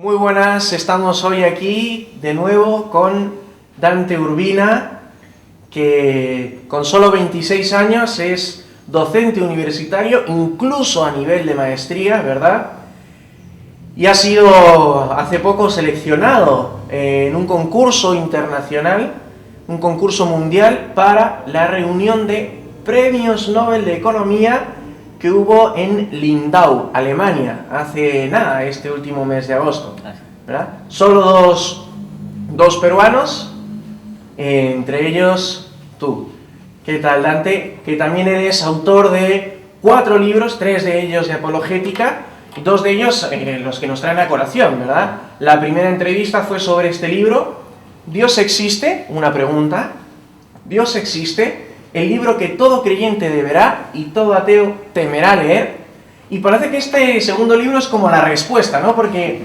Muy buenas, estamos hoy aquí de nuevo con Dante Urbina, que con solo 26 años es docente universitario, incluso a nivel de maestría, ¿verdad? Y ha sido hace poco seleccionado en un concurso internacional, un concurso mundial para la reunión de premios Nobel de Economía que hubo en Lindau, Alemania, hace nada, este último mes de agosto, ¿verdad? Solo dos peruanos, entre ellos tú. ¿Qué tal, Dante? Que también eres autor de 4 libros, 3 de ellos de apologética, y 2 de ellos los que nos traen a colación, ¿verdad? La primera entrevista fue sobre este libro, ¿Dios existe? Una pregunta. ¿Dios existe? El libro que todo creyente deberá y todo ateo temerá leer. Y parece que este segundo libro es como la respuesta, ¿no? Porque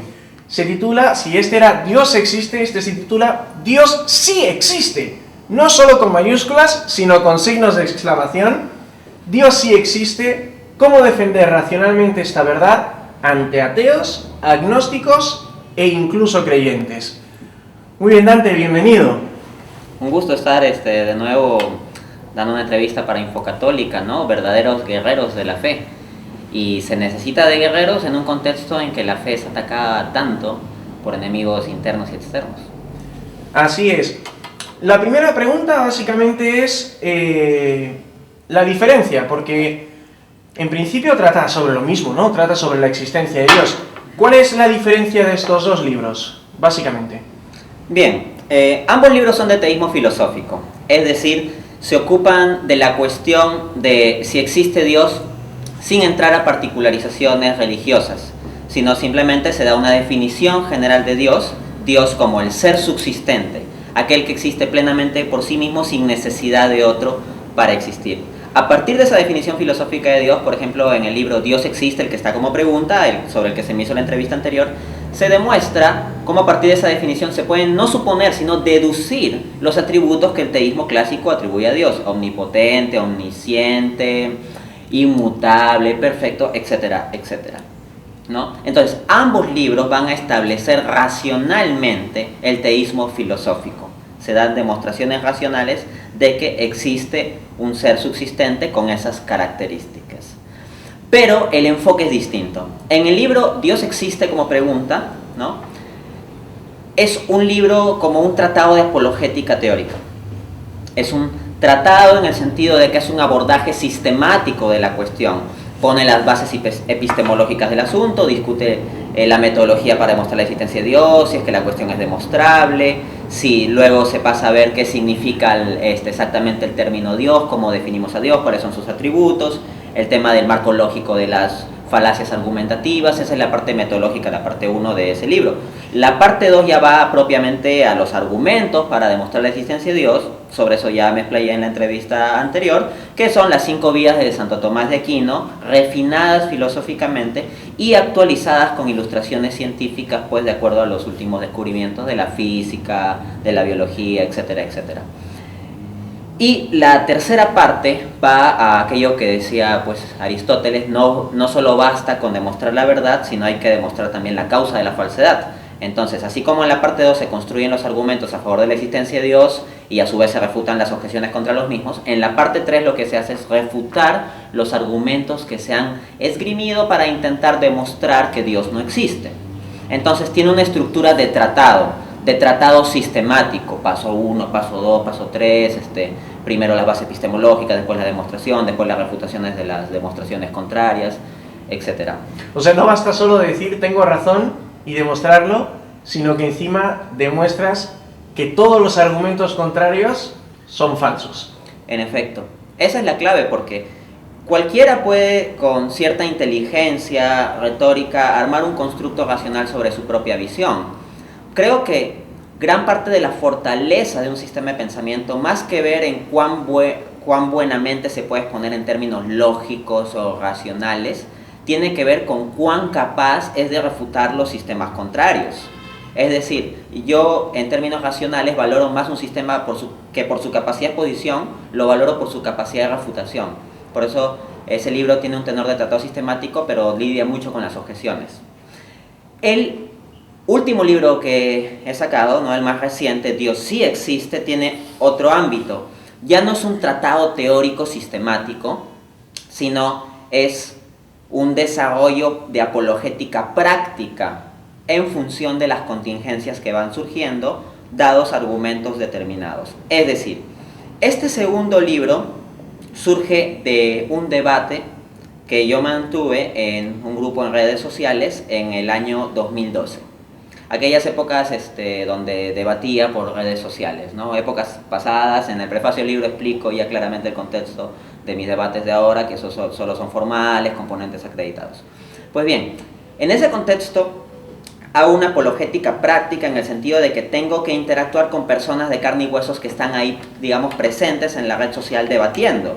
se titula, si este era Dios existe, este se titula Dios sí existe. No solo con mayúsculas, sino con signos de exclamación. Dios sí existe. ¿Cómo defender racionalmente esta verdad ante ateos, agnósticos e incluso creyentes? Muy bien, Dante, bienvenido. Un gusto estar de nuevo dando una entrevista para Infocatólica, ¿no? Verdaderos guerreros de la fe. Y se necesita de guerreros en un contexto en que la fe es atacada tanto por enemigos internos y externos. Así es. La primera pregunta básicamente es la diferencia, porque en principio trata sobre lo mismo, ¿no? Trata sobre la existencia de Dios. ¿Cuál es la diferencia de estos dos libros, básicamente? Bien, ambos libros son de teísmo filosófico, es decir, se ocupan de la cuestión de si existe Dios sin entrar a particularizaciones religiosas, sino simplemente se da una definición general de Dios, Dios como el ser subsistente, aquel que existe plenamente por sí mismo sin necesidad de otro para existir. A partir de esa definición filosófica de Dios, por ejemplo, en el libro Dios existe, el que está como pregunta, sobre el que se me hizo la entrevista anterior, se demuestra cómo a partir de esa definición se pueden no suponer, sino deducir los atributos que el teísmo clásico atribuye a Dios: omnipotente, omnisciente, inmutable, perfecto, etcétera, etcétera, ¿no? Entonces, ambos libros van a establecer racionalmente el teísmo filosófico. Se dan demostraciones racionales de que existe un ser subsistente con esas características. Pero el enfoque es distinto. En el libro Dios existe como pregunta, ¿no? Es un libro como un tratado de apologética teórica. Es un tratado en el sentido de que es un abordaje sistemático de la cuestión. Pone las bases epistemológicas del asunto, discute la metodología para demostrar la existencia de Dios, si es que la cuestión es demostrable, si luego se pasa a ver qué significa exactamente el término Dios, cómo definimos a Dios, cuáles son sus atributos, el tema del marco lógico de las falacias argumentativas. Esa es la parte metodológica, la parte 1 de ese libro. La parte 2 ya va propiamente a los argumentos para demostrar la existencia de Dios. Sobre eso ya me explayé en la entrevista anterior, que son las 5 vías de Santo Tomás de Aquino, refinadas filosóficamente y actualizadas con ilustraciones científicas, pues de acuerdo a los últimos descubrimientos de la física, de la biología, etcétera, etcétera. Y la tercera parte va a aquello que decía pues Aristóteles: no solo basta con demostrar la verdad, sino hay que demostrar también la causa de la falsedad. Entonces, así como en la parte 2 se construyen los argumentos a favor de la existencia de Dios y a su vez se refutan las objeciones contra los mismos, en la parte 3 lo que se hace es refutar los argumentos que se han esgrimido para intentar demostrar que Dios no existe. Entonces tiene una estructura de tratado sistemático: paso 1, paso 2, paso 3, primero la base epistemológica, después la demostración, después las refutaciones de las demostraciones contrarias, etc. O sea, no basta solo decir tengo razón y demostrarlo, sino que encima demuestras que todos los argumentos contrarios son falsos. En efecto, esa es la clave, porque cualquiera puede, con cierta inteligencia retórica, armar un constructo racional sobre su propia visión. Creo que gran parte de la fortaleza de un sistema de pensamiento, más que ver en cuán buenamente se puede exponer en términos lógicos o racionales, tiene que ver con cuán capaz es de refutar los sistemas contrarios. Es decir, yo en términos racionales valoro más un sistema que por su capacidad de exposición, lo valoro por su capacidad de refutación. Por eso ese libro tiene un tenor de tratado sistemático, pero lidia mucho con las objeciones. El Último libro que he sacado, no el más reciente, Dios sí existe, tiene otro ámbito. Ya no es un tratado teórico sistemático, sino es un desarrollo de apologética práctica en función de las contingencias que van surgiendo, dados argumentos determinados. Es decir, este segundo libro surge de un debate que yo mantuve en un grupo en redes sociales en el año 2012. Aquellas épocas donde debatía por redes sociales, ¿no? Épocas pasadas. En el prefacio del libro explico ya claramente el contexto de mis debates de ahora, que solo son formales, componentes acreditados. Pues bien, en ese contexto hago una apologética práctica en el sentido de que tengo que interactuar con personas de carne y huesos que están ahí, digamos, presentes en la red social debatiendo.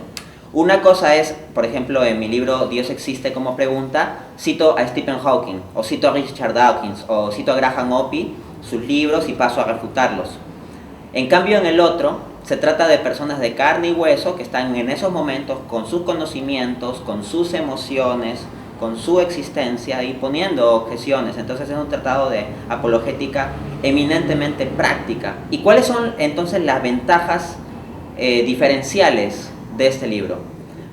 Una cosa es, por ejemplo, en mi libro Dios existe como pregunta, cito a Stephen Hawking, o cito a Richard Dawkins, o cito a Graham Oppy, sus libros, y paso a refutarlos. En cambio, en el otro, se trata de personas de carne y hueso que están en esos momentos con sus conocimientos, con sus emociones, con su existencia y poniendo objeciones. Entonces es un tratado de apologética eminentemente práctica. ¿Y cuáles son entonces las ventajas diferenciales de este libro?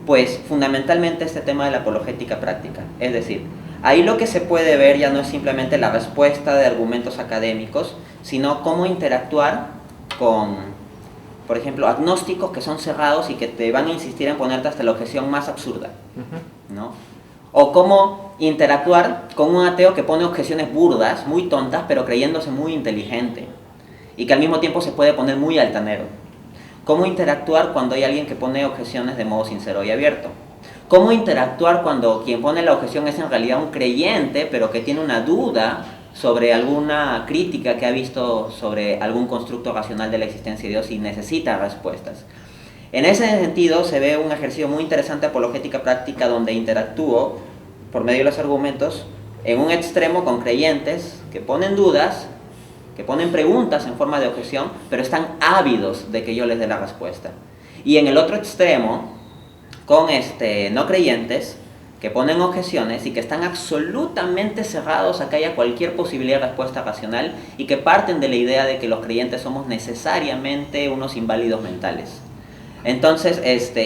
Pues fundamentalmente este tema de la apologética práctica. Es decir, ahí lo que se puede ver ya no es simplemente la respuesta de argumentos académicos, sino cómo interactuar con, por ejemplo, agnósticos que son cerrados y que te van a insistir en ponerte hasta la objeción más absurda, ¿no? O cómo interactuar con un ateo que pone objeciones burdas, muy tontas, pero creyéndose muy inteligente, y que al mismo tiempo se puede poner muy altanero. Cómo interactuar cuando hay alguien que pone objeciones de modo sincero y abierto. Cómo interactuar cuando quien pone la objeción es en realidad un creyente, pero que tiene una duda sobre alguna crítica que ha visto sobre algún constructo racional de la existencia de Dios y necesita respuestas. En ese sentido se ve un ejercicio muy interesante de apologética práctica donde interactúo por medio de los argumentos en un extremo con creyentes que ponen dudas, que ponen preguntas en forma de objeción, pero están ávidos de que yo les dé la respuesta. Y en el otro extremo, con no creyentes, que ponen objeciones y que están absolutamente cerrados a que haya cualquier posibilidad de respuesta racional y que parten de la idea de que los creyentes somos necesariamente unos inválidos mentales. Entonces,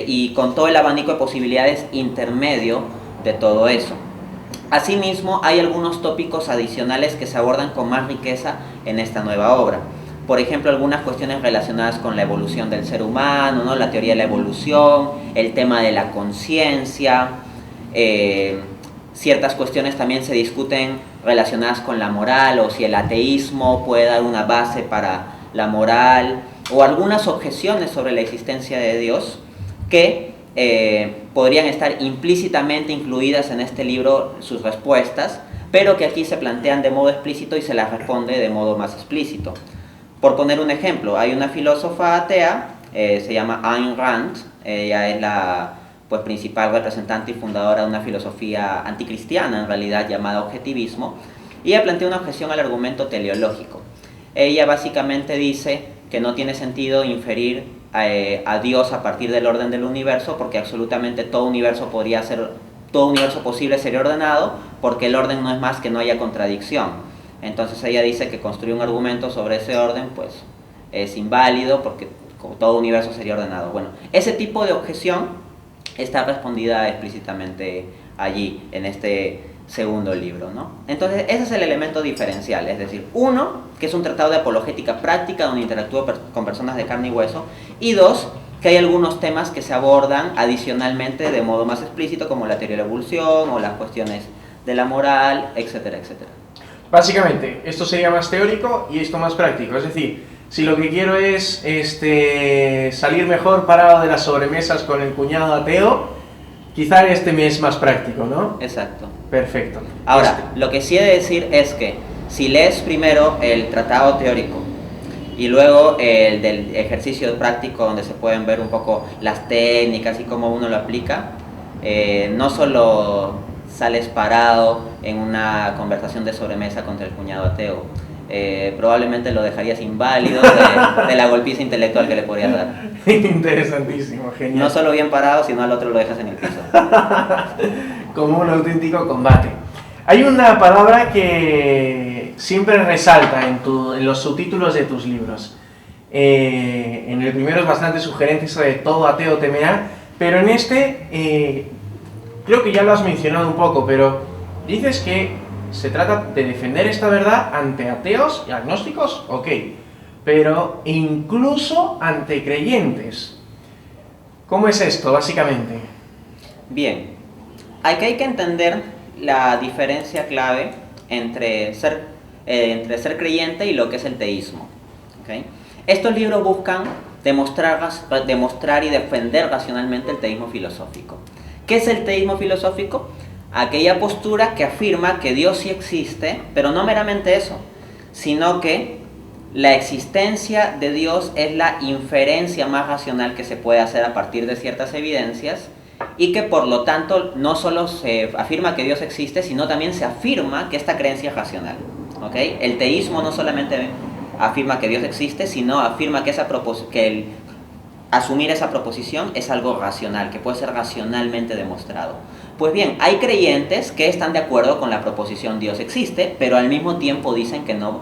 y con todo el abanico de posibilidades intermedio de todo eso. Asimismo, hay algunos tópicos adicionales que se abordan con más riqueza en esta nueva obra. Por ejemplo, algunas cuestiones relacionadas con la evolución del ser humano, ¿no? La teoría de la evolución, el tema de la conciencia. Ciertas cuestiones también se discuten relacionadas con la moral, o si el ateísmo puede dar una base para la moral, o algunas objeciones sobre la existencia de Dios que podrían estar implícitamente incluidas en este libro, sus respuestas, pero que aquí se plantean de modo explícito y se las responde de modo más explícito. Por poner un ejemplo, hay una filósofa atea, se llama Ayn Rand, ella es la principal representante y fundadora de una filosofía anticristiana, en realidad, llamada objetivismo, y ella plantea una objeción al argumento teleológico. Ella básicamente dice que no tiene sentido inferir a Dios a partir del orden del universo, porque absolutamente todo universo posible sería ordenado, porque el orden no es más que no haya contradicción. Entonces ella dice que construir un argumento sobre ese orden pues es inválido, porque como todo universo sería ordenado. Bueno, ese tipo de objeción está respondida explícitamente allí, en este segundo libro, ¿no? Entonces ese es el elemento diferencial, es decir, uno, que es un tratado de apologética práctica donde interactúo con personas de carne y hueso, y dos, que hay algunos temas que se abordan adicionalmente de modo más explícito, como la teoría de la evolución o las cuestiones de la moral, etcétera, etcétera. Básicamente, esto sería más teórico y esto más práctico, es decir, si lo que quiero es salir mejor parado de las sobremesas con el cuñado ateo, quizá este me es más práctico, ¿no? Exacto. Perfecto. Ahora, lo que sí he de decir es que si lees primero el tratado teórico y luego el del ejercicio práctico, donde se pueden ver un poco las técnicas y cómo uno lo aplica, no solo sales parado en una conversación de sobremesa contra el cuñado ateo, probablemente lo dejarías inválido de la golpiza intelectual que le podrías dar. Interesantísimo, genial. No solo bien parado, sino al otro lo dejas en el piso. Como un auténtico combate. Hay una palabra que siempre resalta en los subtítulos de tus libros. En el primero es bastante sugerente eso de todo ateo temerá, pero en este creo que ya lo has mencionado un poco, pero dices que se trata de defender esta verdad ante ateos y agnósticos, ok, pero incluso ante creyentes. ¿Cómo es esto, básicamente? Bien, aquí hay que entender la diferencia clave entre ser creyente y lo que es el teísmo. ¿Okay? Estos libros buscan demostrar y defender racionalmente el teísmo filosófico. ¿Qué es el teísmo filosófico? Aquella postura que afirma que Dios sí existe, pero no meramente eso, sino que la existencia de Dios es la inferencia más racional que se puede hacer a partir de ciertas evidencias, y que por lo tanto no solo se afirma que Dios existe, sino también se afirma que esta creencia es racional. ¿Okay? El teísmo no solamente afirma que Dios existe, sino afirma que asumir esa proposición es algo racional, que puede ser racionalmente demostrado. Pues bien, hay creyentes que están de acuerdo con la proposición Dios existe, pero al mismo tiempo dicen que no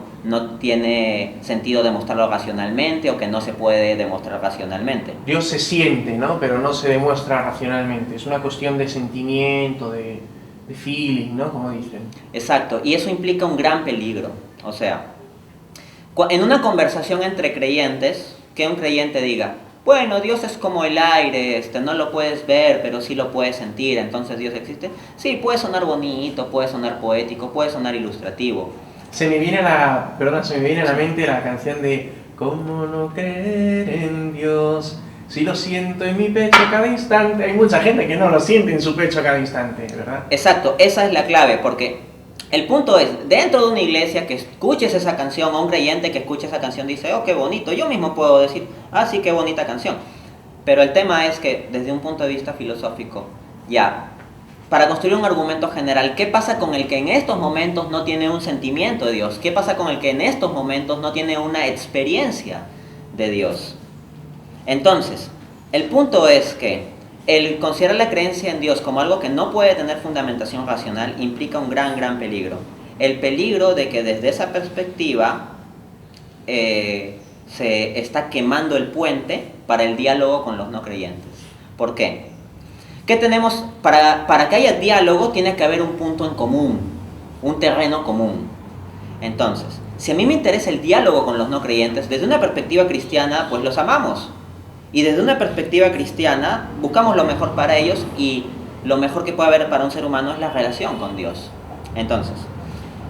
tiene sentido demostrarlo racionalmente o que no se puede demostrar racionalmente. Dios se siente, ¿no? Pero no se demuestra racionalmente. Es una cuestión de sentimiento, de feeling, ¿no? Como dicen. Exacto, y eso implica un gran peligro. O sea, en una conversación entre creyentes, que un creyente diga: bueno, Dios es como el aire, no lo puedes ver, pero sí lo puedes sentir, entonces Dios existe. Sí, puede sonar bonito, puede sonar poético, puede sonar ilustrativo. Se me viene a la mente la canción de ¿cómo no creer en Dios? Si lo siento en mi pecho cada instante. Hay mucha gente que no lo siente en su pecho cada instante, ¿verdad? Exacto, esa es la clave, porque el punto es, dentro de una iglesia que escuches esa canción, o un creyente que escuche esa canción dice: oh, qué bonito, yo mismo puedo decir: ah, sí, qué bonita canción. Pero el tema es que desde un punto de vista filosófico, para construir un argumento general, ¿qué pasa con el que en estos momentos no tiene un sentimiento de Dios? ¿Qué pasa con el que en estos momentos no tiene una experiencia de Dios? Entonces, el punto es que el considerar la creencia en Dios como algo que no puede tener fundamentación racional implica un gran peligro. El peligro de que desde esa perspectiva se está quemando el puente para el diálogo con los no creyentes. ¿Por qué? ¿Qué tenemos? Para que haya diálogo tiene que haber un punto en común, un terreno común. Entonces, si a mí me interesa el diálogo con los no creyentes, desde una perspectiva cristiana, pues los amamos. Y desde una perspectiva cristiana, buscamos lo mejor para ellos, y lo mejor que puede haber para un ser humano es la relación con Dios. Entonces,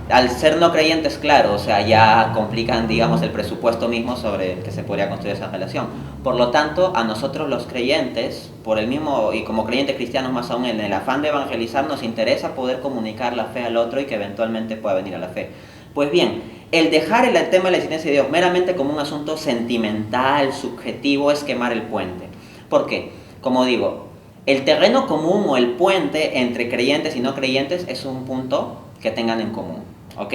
al ser no creyentes, claro, o sea, ya complican, digamos, el presupuesto mismo sobre el que se podría construir esa relación. Por lo tanto, a nosotros los creyentes, por el mismo, y como creyentes cristianos más aún, en el afán de evangelizar, nos interesa poder comunicar la fe al otro y que eventualmente pueda venir a la fe. Pues bien, el dejar el tema de la existencia de Dios meramente como un asunto sentimental, subjetivo, es quemar el puente. ¿Por qué? Como digo, el terreno común o el puente entre creyentes y no creyentes es un punto que tengan en común. ¿Ok?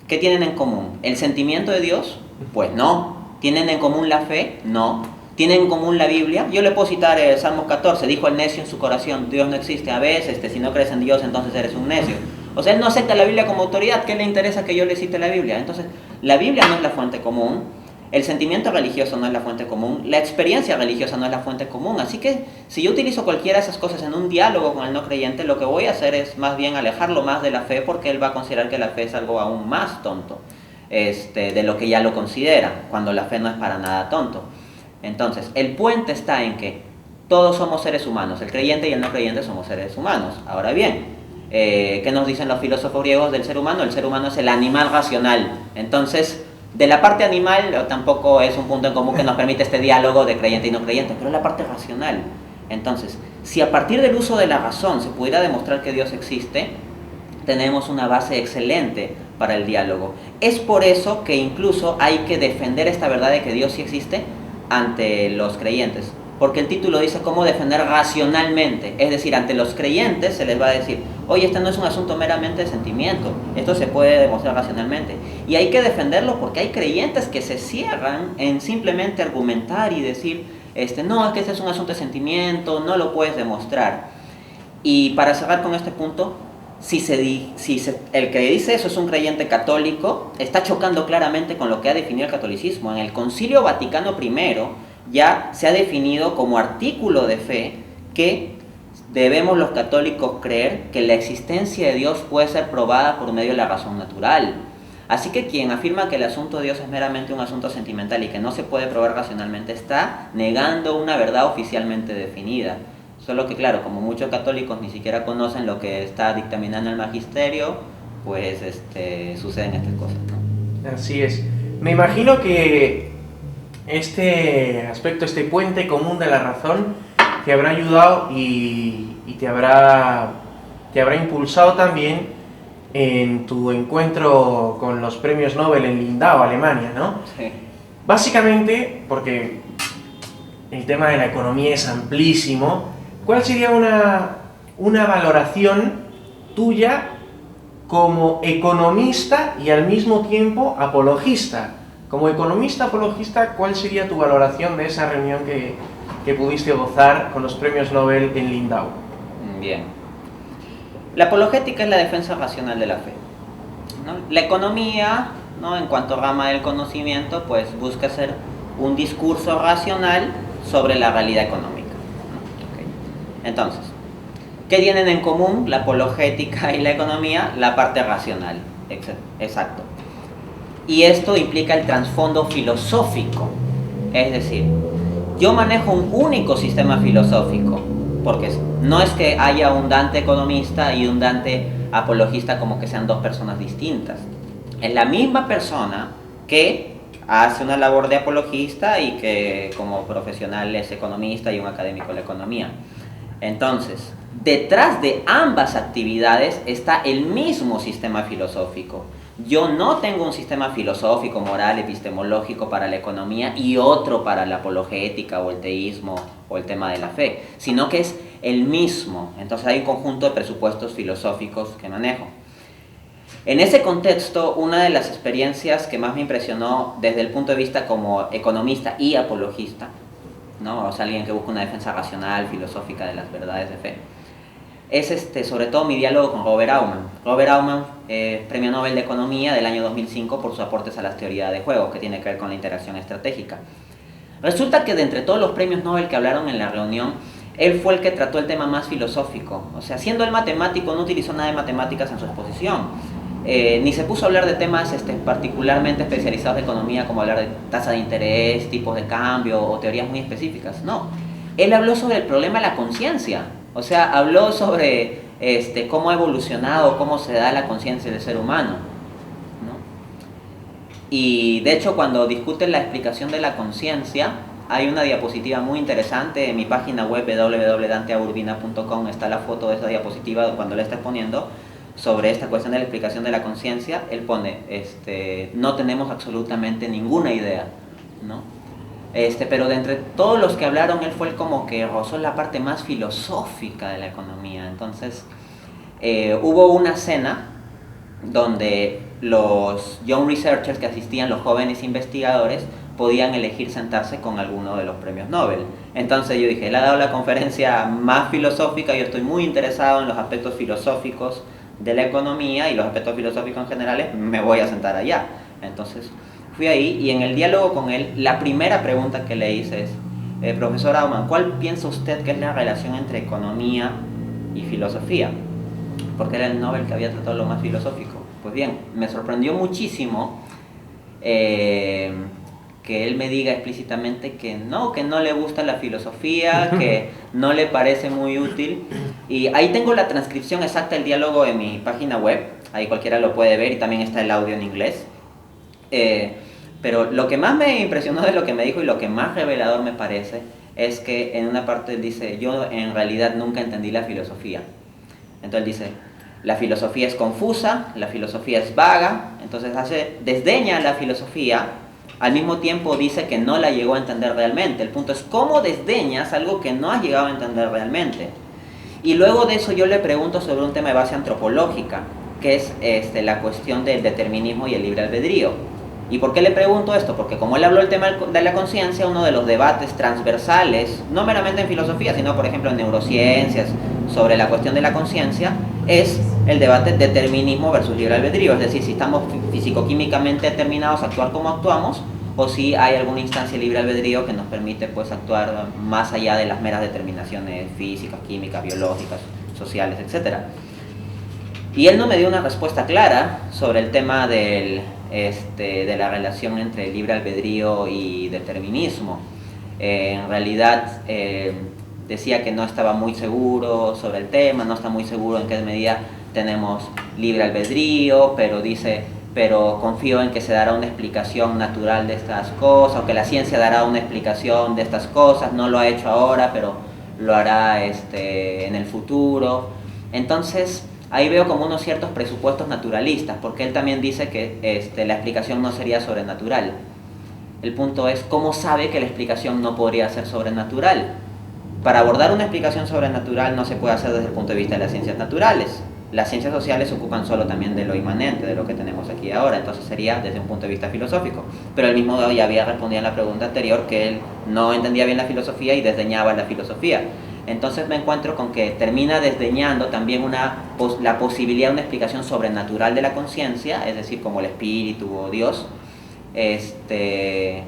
¿Qué tienen en común? ¿El sentimiento de Dios? Pues no. ¿Tienen en común la fe? No. ¿Tienen en común la Biblia? Yo le puedo citar el Salmo 14. Dijo el necio en su corazón: Dios no existe. A veces, si no crees en Dios, entonces eres un necio. O sea, él no acepta la Biblia como autoridad. ¿Qué le interesa que yo le cite la Biblia? Entonces, la Biblia no es la fuente común, el sentimiento religioso no es la fuente común, la experiencia religiosa no es la fuente común. Así que, si yo utilizo cualquiera de esas cosas en un diálogo con el no creyente, lo que voy a hacer es más bien alejarlo más de la fe, porque él va a considerar que la fe es algo aún más tonto de lo que ya lo considera, cuando la fe no es para nada tonto. Entonces, el puente está en que todos somos seres humanos, el creyente y el no creyente somos seres humanos. Ahora bien, ¿qué nos dicen los filósofos griegos del ser humano? El ser humano es el animal racional. Entonces, de la parte animal tampoco es un punto en común que nos permite este diálogo de creyente y no creyente, pero la parte racional. Entonces, si a partir del uso de la razón se pudiera demostrar que Dios existe, tenemos una base excelente para el diálogo. Es por eso que incluso hay que defender esta verdad de que Dios sí existe ante los creyentes. Porque el título dice cómo defender racionalmente. Es decir, ante los creyentes se les va a decir: oye, este no es un asunto meramente de sentimiento, esto se puede demostrar racionalmente. Y hay que defenderlo porque hay creyentes que se cierran en simplemente argumentar y decir: no, es que este es un asunto de sentimiento, no lo puedes demostrar. Y para cerrar con este punto, el que dice eso es un creyente católico, está chocando claramente con lo que ha definido el catolicismo. En el Concilio Vaticano I ya se ha definido como artículo de fe que debemos los católicos creer que la existencia de Dios puede ser probada por medio de la razón natural. Así que quien afirma que el asunto de Dios es meramente un asunto sentimental y que no se puede probar racionalmente está negando una verdad oficialmente definida. Solo que claro, como muchos católicos ni siquiera conocen lo que está dictaminando el magisterio, pues suceden estas cosas, ¿no? Así es. Me imagino que este aspecto, este puente común de la razón, te habrá ayudado y te habrá impulsado también en tu encuentro con los premios Nobel en Lindau, Alemania, ¿no? Sí. Básicamente, porque el tema de la economía es amplísimo, ¿cuál sería una valoración tuya como economista y al mismo tiempo apologista? Como economista apologista, ¿cuál sería tu valoración de esa reunión que pudiste gozar con los premios Nobel en Lindau? Bien. La apologética es la defensa racional de la fe, ¿no? La economía, ¿no?, en cuanto a rama del conocimiento, pues busca hacer un discurso racional sobre la realidad económica, ¿no? Okay. Entonces, ¿qué tienen en común la apologética y la economía? La parte racional, exacto. Y esto implica el trasfondo filosófico, es decir, yo manejo un único sistema filosófico, porque no es que haya un Dante economista y un Dante apologista como que sean dos personas distintas. Es la misma persona que hace una labor de apologista y que como profesional es economista y un académico de la economía. Entonces, detrás de ambas actividades está el mismo sistema filosófico. Yo no tengo un sistema filosófico, moral, epistemológico para la economía y otro para la apologética o el teísmo o el tema de la fe, sino que es el mismo. Entonces hay un conjunto de presupuestos filosóficos que manejo. En ese contexto, una de las experiencias que más me impresionó desde el punto de vista como economista y apologista, ¿no?, o sea, alguien que busca una defensa racional, filosófica de las verdades de fe, es sobre todo mi diálogo con Robert Aumann. Robert Aumann, premio Nobel de Economía del año 2005 por sus aportes a las teorías de juego, que tiene que ver con la interacción estratégica. Resulta que de entre todos los premios Nobel que hablaron en la reunión, él fue el que trató el tema más filosófico. O sea, siendo él matemático, no utilizó nada de matemáticas en su exposición. Ni se puso a hablar de temas particularmente especializados de economía, como hablar de tasa de interés, tipos de cambio o teorías muy específicas. No, él habló sobre el problema de la conciencia. O sea, habló sobre cómo ha evolucionado, cómo se da la conciencia del ser humano, ¿no? Y de hecho, cuando discuten la explicación de la conciencia, hay una diapositiva muy interesante en mi página web www.danteaurbina.com. Está la foto de esa diapositiva cuando la está exponiendo sobre esta cuestión de la explicación de la conciencia. Él pone, no tenemos absolutamente ninguna idea, ¿no? Pero de entre todos los que hablaron, él fue el como que rozó la parte más filosófica de la economía. Entonces, hubo una cena donde los young researchers que asistían, los jóvenes investigadores, podían elegir sentarse con alguno de los premios Nobel. Entonces yo dije, él ha dado la conferencia más filosófica, yo estoy muy interesado en los aspectos filosóficos de la economía y los aspectos filosóficos en general, me voy a sentar allá. Entonces fui ahí y en el diálogo con él, la primera pregunta que le hice es, profesor Aumann, ¿cuál piensa usted que es la relación entre economía y filosofía? Porque era el Nobel que había tratado lo más filosófico. Pues bien, me sorprendió muchísimo que él me diga explícitamente que no le gusta la filosofía, que no le parece muy útil. Y ahí tengo la transcripción exacta del diálogo en mi página web, ahí cualquiera lo puede ver y también está el audio en inglés. Pero lo que más me impresionó de lo que me dijo y lo que más revelador me parece es que en una parte él dice, yo en realidad nunca entendí la filosofía. Entonces dice, la filosofía es confusa, la filosofía es vaga, entonces desdeña la filosofía, al mismo tiempo dice que no la llegó a entender realmente. El punto es, ¿cómo desdeñas algo que no has llegado a entender realmente? Y luego de eso yo le pregunto sobre un tema de base antropológica, que es la cuestión del determinismo y el libre albedrío. ¿Y por qué le pregunto esto? Porque como él habló del tema de la conciencia, uno de los debates transversales, no meramente en filosofía, sino por ejemplo en neurociencias, sobre la cuestión de la conciencia, es el debate determinismo versus libre albedrío, es decir, si estamos físico-químicamente determinados a actuar como actuamos, o si hay alguna instancia de libre albedrío que nos permite pues actuar más allá de las meras determinaciones físicas, químicas, biológicas, sociales, etc. Y él no me dio una respuesta clara sobre el tema de la relación entre libre albedrío y determinismo. En realidad decía que no estaba muy seguro sobre el tema, no está muy seguro en qué medida tenemos libre albedrío, pero confío en que se dará una explicación natural de estas cosas, o que la ciencia dará una explicación de estas cosas. No lo ha hecho ahora, pero lo hará en el futuro. Entonces, ahí veo como unos ciertos presupuestos naturalistas, porque él también dice que la explicación no sería sobrenatural. El punto es, ¿cómo sabe que la explicación no podría ser sobrenatural? Para abordar una explicación sobrenatural no se puede hacer desde el punto de vista de las ciencias naturales. Las ciencias sociales se ocupan solo también de lo inmanente, de lo que tenemos aquí ahora, entonces sería desde un punto de vista filosófico. Pero él mismo ya había respondido en la pregunta anterior que él no entendía bien la filosofía y desdeñaba la filosofía. Entonces me encuentro con que termina desdeñando también la posibilidad de una explicación sobrenatural de la conciencia, es decir, como el espíritu o Dios,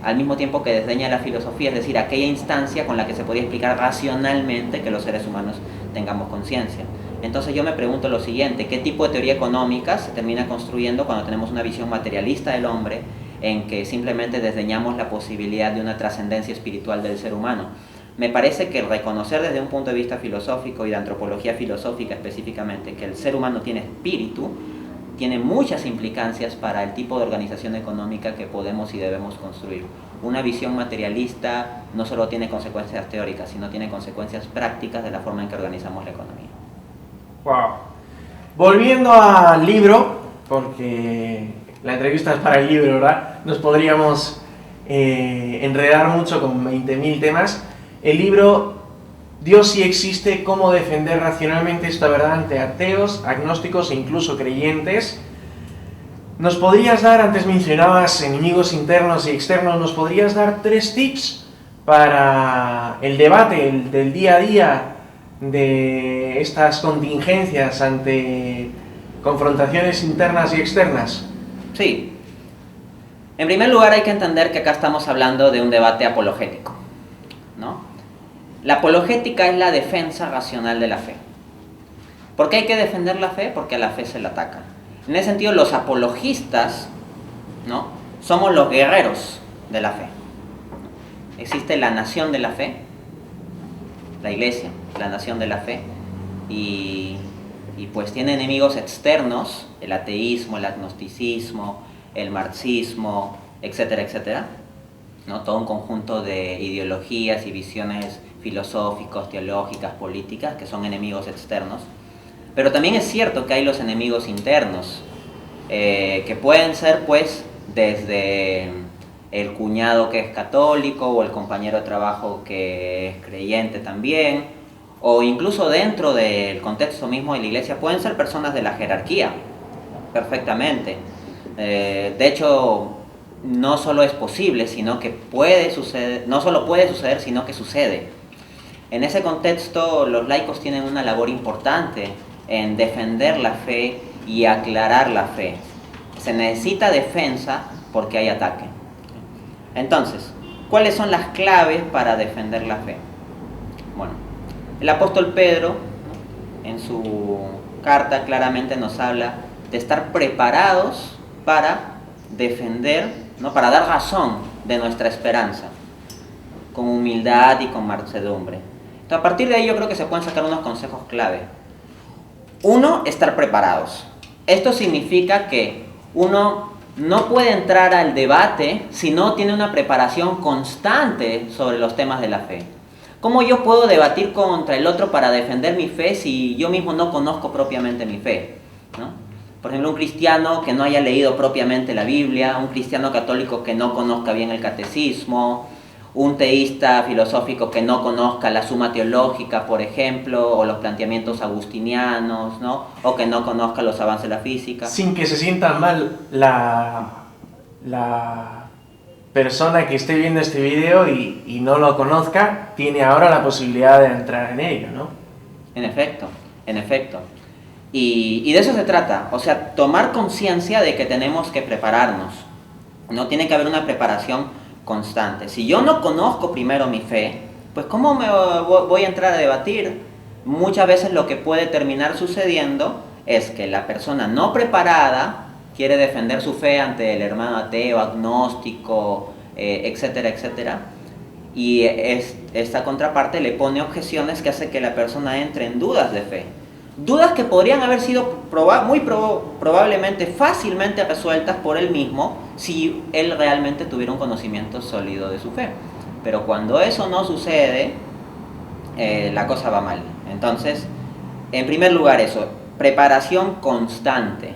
al mismo tiempo que desdeña la filosofía, es decir, aquella instancia con la que se podía explicar racionalmente que los seres humanos tengamos conciencia. Entonces yo me pregunto lo siguiente, ¿qué tipo de teoría económica se termina construyendo cuando tenemos una visión materialista del hombre en que simplemente desdeñamos la posibilidad de una trascendencia espiritual del ser humano? Me parece que reconocer desde un punto de vista filosófico y de antropología filosófica específicamente que el ser humano tiene espíritu, tiene muchas implicancias para el tipo de organización económica que podemos y debemos construir. Una visión materialista no solo tiene consecuencias teóricas, sino tiene consecuencias prácticas de la forma en que organizamos la economía. Wow. Volviendo al libro, porque la entrevista es para el libro, ¿verdad? Nos podríamos enredar mucho con 20.000 temas. El libro Dios sí existe, cómo defender racionalmente esta verdad ante ateos, agnósticos e incluso creyentes. ¿Nos podrías dar, antes mencionabas enemigos internos y externos, nos podrías dar 3 tips para el debate del día a día de estas contingencias ante confrontaciones internas y externas? Sí. En primer lugar hay que entender que acá estamos hablando de un debate apologético, ¿no? La apologética es la defensa racional de la fe. ¿Por qué hay que defender la fe? Porque a la fe se la ataca. En ese sentido, los apologistas, ¿no?, somos los guerreros de la fe. Existe la nación de la fe, la iglesia, la nación de la fe, y pues tiene enemigos externos, el ateísmo, el agnosticismo, el marxismo, etcétera, etcétera, ¿no? Todo un conjunto de ideologías y visiones filosóficas, teológicas, políticas, que son enemigos externos. Pero también es cierto que hay los enemigos internos, que pueden ser pues desde el cuñado que es católico, o el compañero de trabajo que es creyente también, o incluso dentro del contexto mismo de la iglesia pueden ser personas de la jerarquía, perfectamente. De hecho, no solo es posible, sino que puede suceder, no solo puede suceder, sino que sucede. En ese contexto, los laicos tienen una labor importante en defender la fe y aclarar la fe. Se necesita defensa porque hay ataque. Entonces, ¿cuáles son las claves para defender la fe? Bueno, el apóstol Pedro, en su carta, claramente nos habla de estar preparados para defender, ¿no?, para dar razón de nuestra esperanza, con humildad y con mansedumbre. Entonces, a partir de ahí yo creo que se pueden sacar unos consejos clave. Uno, estar preparados. Esto significa que uno no puede entrar al debate si no tiene una preparación constante sobre los temas de la fe. ¿Cómo yo puedo debatir contra el otro para defender mi fe si yo mismo no conozco propiamente mi fe, ¿no? Por ejemplo, un cristiano que no haya leído propiamente la Biblia, un cristiano católico que no conozca bien el catecismo, un teísta filosófico que no conozca la Suma Teológica, por ejemplo, o los planteamientos agustinianos, ¿no?, o que no conozca los avances de la física. Sin que se sienta mal la persona que esté viendo este vídeo y no lo conozca, tiene ahora la posibilidad de entrar en ello, ¿no? En efecto, en efecto. Y de eso se trata, o sea, tomar conciencia de que tenemos que prepararnos. No tiene que haber una preparación constante. Si yo no conozco primero mi fe, pues ¿cómo me voy a entrar a debatir? Muchas veces lo que puede terminar sucediendo es que la persona no preparada quiere defender su fe ante el hermano ateo, agnóstico, etcétera, etcétera. Y esta contraparte le pone objeciones que hace que la persona entre en dudas de fe. Dudas que podrían haber sido probablemente fácilmente resueltas por él mismo si él realmente tuviera un conocimiento sólido de su fe. Pero cuando eso no sucede, la cosa va mal. Entonces, en primer lugar eso, preparación constante.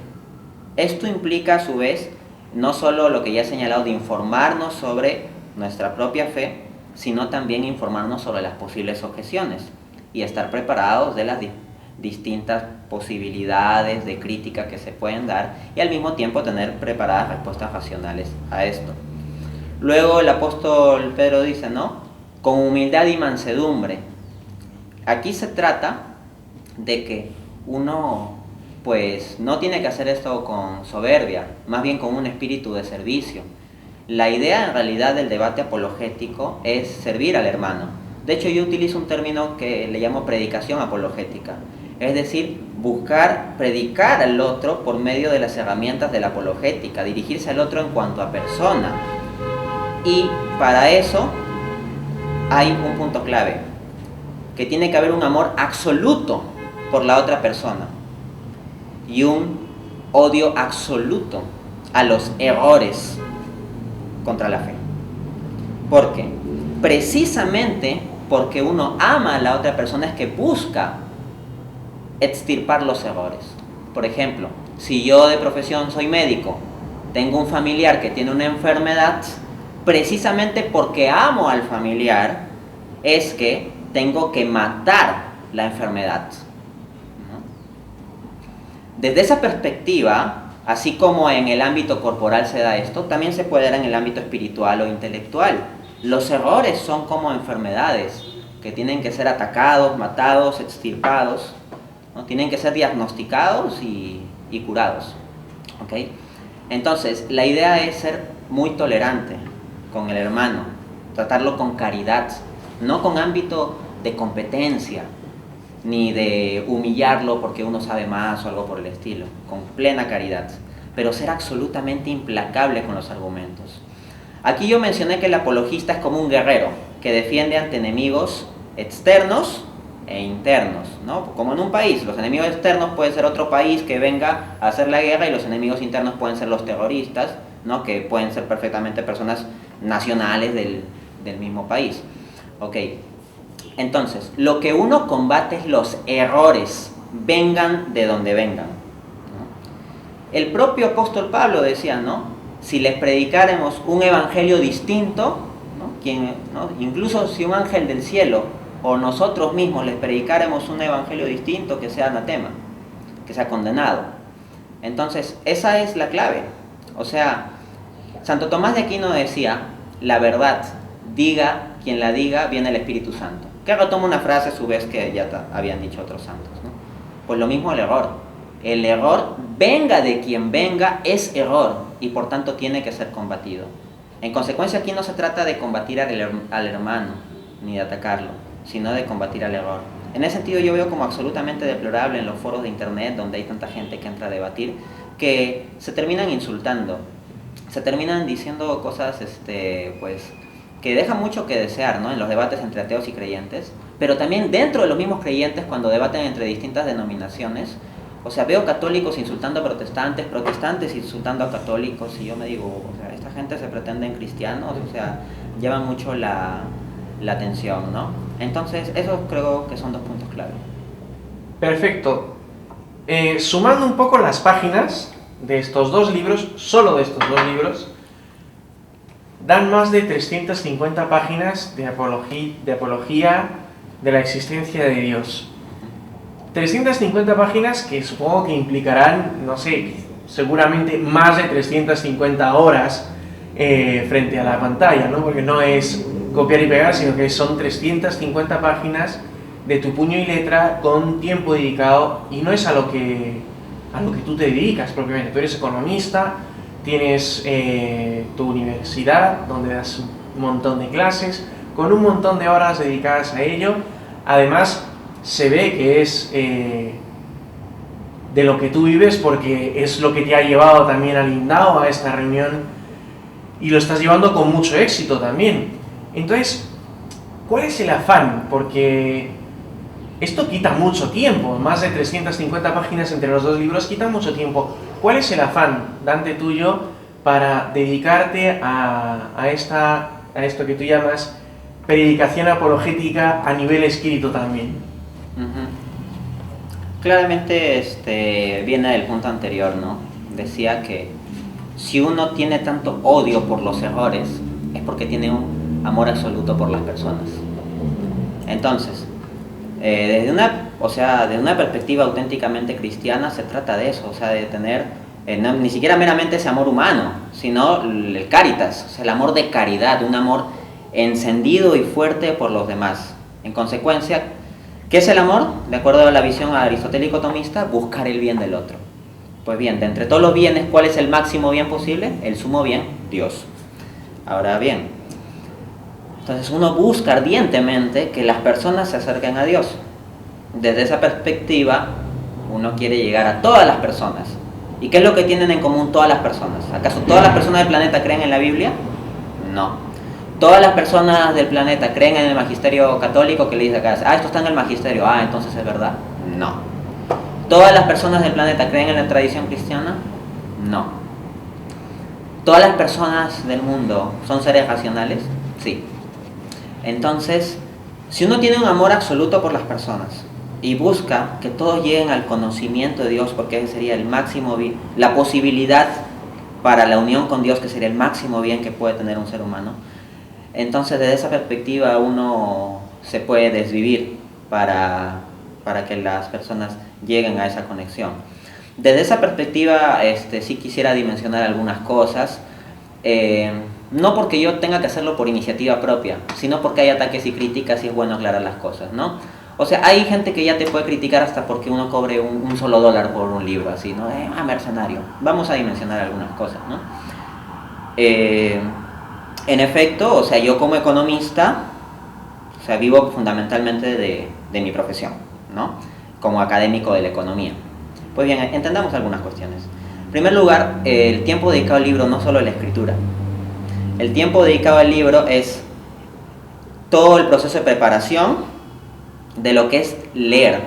Esto implica a su vez no solo lo que ya he señalado de informarnos sobre nuestra propia fe, sino también informarnos sobre las posibles objeciones y estar preparados de las distintas posibilidades de crítica que se pueden dar y al mismo tiempo tener preparadas respuestas racionales a esto. Luego el apóstol Pedro dice, ¿no? Con humildad y mansedumbre. Aquí se trata de que uno pues no tiene que hacer esto con soberbia, más bien con un espíritu de servicio. La idea en realidad del debate apologético es servir al hermano. De hecho, yo utilizo un término que le llamo predicación apologética. Es decir, buscar predicar al otro por medio de las herramientas de la apologética, dirigirse al otro en cuanto a persona. Y para eso hay un punto clave, que tiene que haber un amor absoluto por la otra persona y un odio absoluto a los errores contra la fe. ¿Por qué? Precisamente porque uno ama a la otra persona es que busca extirpar los errores. Por ejemplo, si yo de profesión soy médico, tengo un familiar que tiene una enfermedad, precisamente porque amo al familiar, es que tengo que matar la enfermedad. Desde esa perspectiva, así como en el ámbito corporal se da esto, también se puede dar en el ámbito espiritual o intelectual. Los errores son como enfermedades que tienen que ser atacados, matados, extirpados, ¿no? Tienen que ser diagnosticados y curados. ¿Okay? Entonces, la idea es ser muy tolerante con el hermano, tratarlo con caridad, no con ámbito de competencia, ni de humillarlo porque uno sabe más o algo por el estilo, con plena caridad, pero ser absolutamente implacable con los argumentos. Aquí yo mencioné que el apologista es como un guerrero que defiende ante enemigos externos e internos, ¿no? Como en un país, los enemigos externos pueden ser otro país que venga a hacer la guerra y los enemigos internos pueden ser los terroristas, ¿no? Que pueden ser perfectamente personas nacionales del mismo país. Okay. Entonces, lo que uno combate es los errores, vengan de donde vengan, ¿no? El propio apóstol Pablo decía, ¿no? Si les predicáramos un evangelio distinto, ¿no? Incluso si un ángel del cielo o nosotros mismos les predicáramos un evangelio distinto, que sea anatema, que sea condenado. Entonces, esa es la clave. O sea, Santo Tomás de Aquino decía, la verdad, diga quien la diga, viene el Espíritu Santo. Que retoma una frase a su vez que ya habían dicho otros santos, ¿no? Pues lo mismo el error. El error, venga de quien venga, es error y por tanto tiene que ser combatido. En consecuencia, aquí no se trata de combatir al hermano, ni de atacarlo, sino de combatir al error. En ese sentido yo veo como absolutamente deplorable en los foros de internet donde hay tanta gente que entra a debatir, que se terminan insultando, se terminan diciendo cosas pues, que dejan mucho que desear, ¿no? En los debates entre ateos y creyentes, pero también dentro de los mismos creyentes cuando debaten entre distintas denominaciones. O sea, veo católicos insultando a protestantes, protestantes insultando a católicos, y yo me digo, o sea, esta gente se pretenden cristianos, o sea, llevan mucho la atención, ¿no? Entonces, esos creo que son dos puntos clave. Perfecto. Sumando un poco las páginas de estos dos libros, solo de estos dos libros, dan más de 350 páginas de apología de la existencia de Dios. 350 páginas que supongo que implicarán, no sé, seguramente más de 350 horas frente a la pantalla, ¿no? Porque no es copiar y pegar, sino que son 350 páginas de tu puño y letra con tiempo dedicado, y no es a lo que tú te dedicas propiamente. Tú eres economista, tienes tu universidad donde das un montón de clases, con un montón de horas dedicadas a ello. Además, se ve que es de lo que tú vives, porque es lo que te ha llevado también al INDAO, a esta reunión, y lo estás llevando con mucho éxito también. Entonces, ¿cuál es el afán? Porque esto quita mucho tiempo, más de 350 páginas entre los dos libros quita mucho tiempo. ¿Cuál es el afán, Dante, tuyo, para dedicarte a esto que tú llamas predicación apologética a nivel escrito también? Claramente viene del punto anterior, ¿no? Decía que si uno tiene tanto odio por los errores, es porque tiene un amor absoluto por las personas. Entonces, desde una perspectiva auténticamente cristiana, se trata de eso, o sea, de tener ni siquiera meramente ese amor humano, sino el caritas, o sea, el amor de caridad, un amor encendido y fuerte por los demás. En consecuencia, ¿qué es el amor? De acuerdo a la visión aristotélico-tomista, buscar el bien del otro. Pues bien, de entre todos los bienes, ¿cuál es el máximo bien posible? El sumo bien, Dios. Ahora bien, entonces uno busca ardientemente que las personas se acerquen a Dios. Desde esa perspectiva, uno quiere llegar a todas las personas. ¿Y qué es lo que tienen en común todas las personas? ¿Acaso todas las personas del planeta creen en la Biblia? No. ¿Todas las personas del planeta creen en el magisterio católico que le dice acá, esto está en el magisterio, entonces es verdad? No. ¿Todas las personas del planeta creen en la tradición cristiana? No. ¿Todas las personas del mundo son seres racionales? Sí. Entonces, si uno tiene un amor absoluto por las personas y busca que todos lleguen al conocimiento de Dios, porque ese sería el máximo bien, la posibilidad para la unión con Dios, que sería el máximo bien que puede tener un ser humano, entonces desde esa perspectiva uno se puede desvivir para que las personas lleguen a esa conexión. Desde esa perspectiva sí quisiera dimensionar algunas cosas, no porque yo tenga que hacerlo por iniciativa propia, sino porque hay ataques y críticas y es bueno aclarar las cosas, ¿no? O sea, hay gente que ya te puede criticar hasta porque uno cobre un solo dólar por un libro, así, ¿no? Mercenario. Vamos a dimensionar algunas cosas, ¿no? En efecto, o sea, yo como economista, o sea, vivo fundamentalmente de mi profesión, ¿no? Como académico de la economía. Pues bien, entendamos algunas cuestiones. En primer lugar, el tiempo dedicado al libro no solo es la escritura. El tiempo dedicado al libro es todo el proceso de preparación de lo que es leer.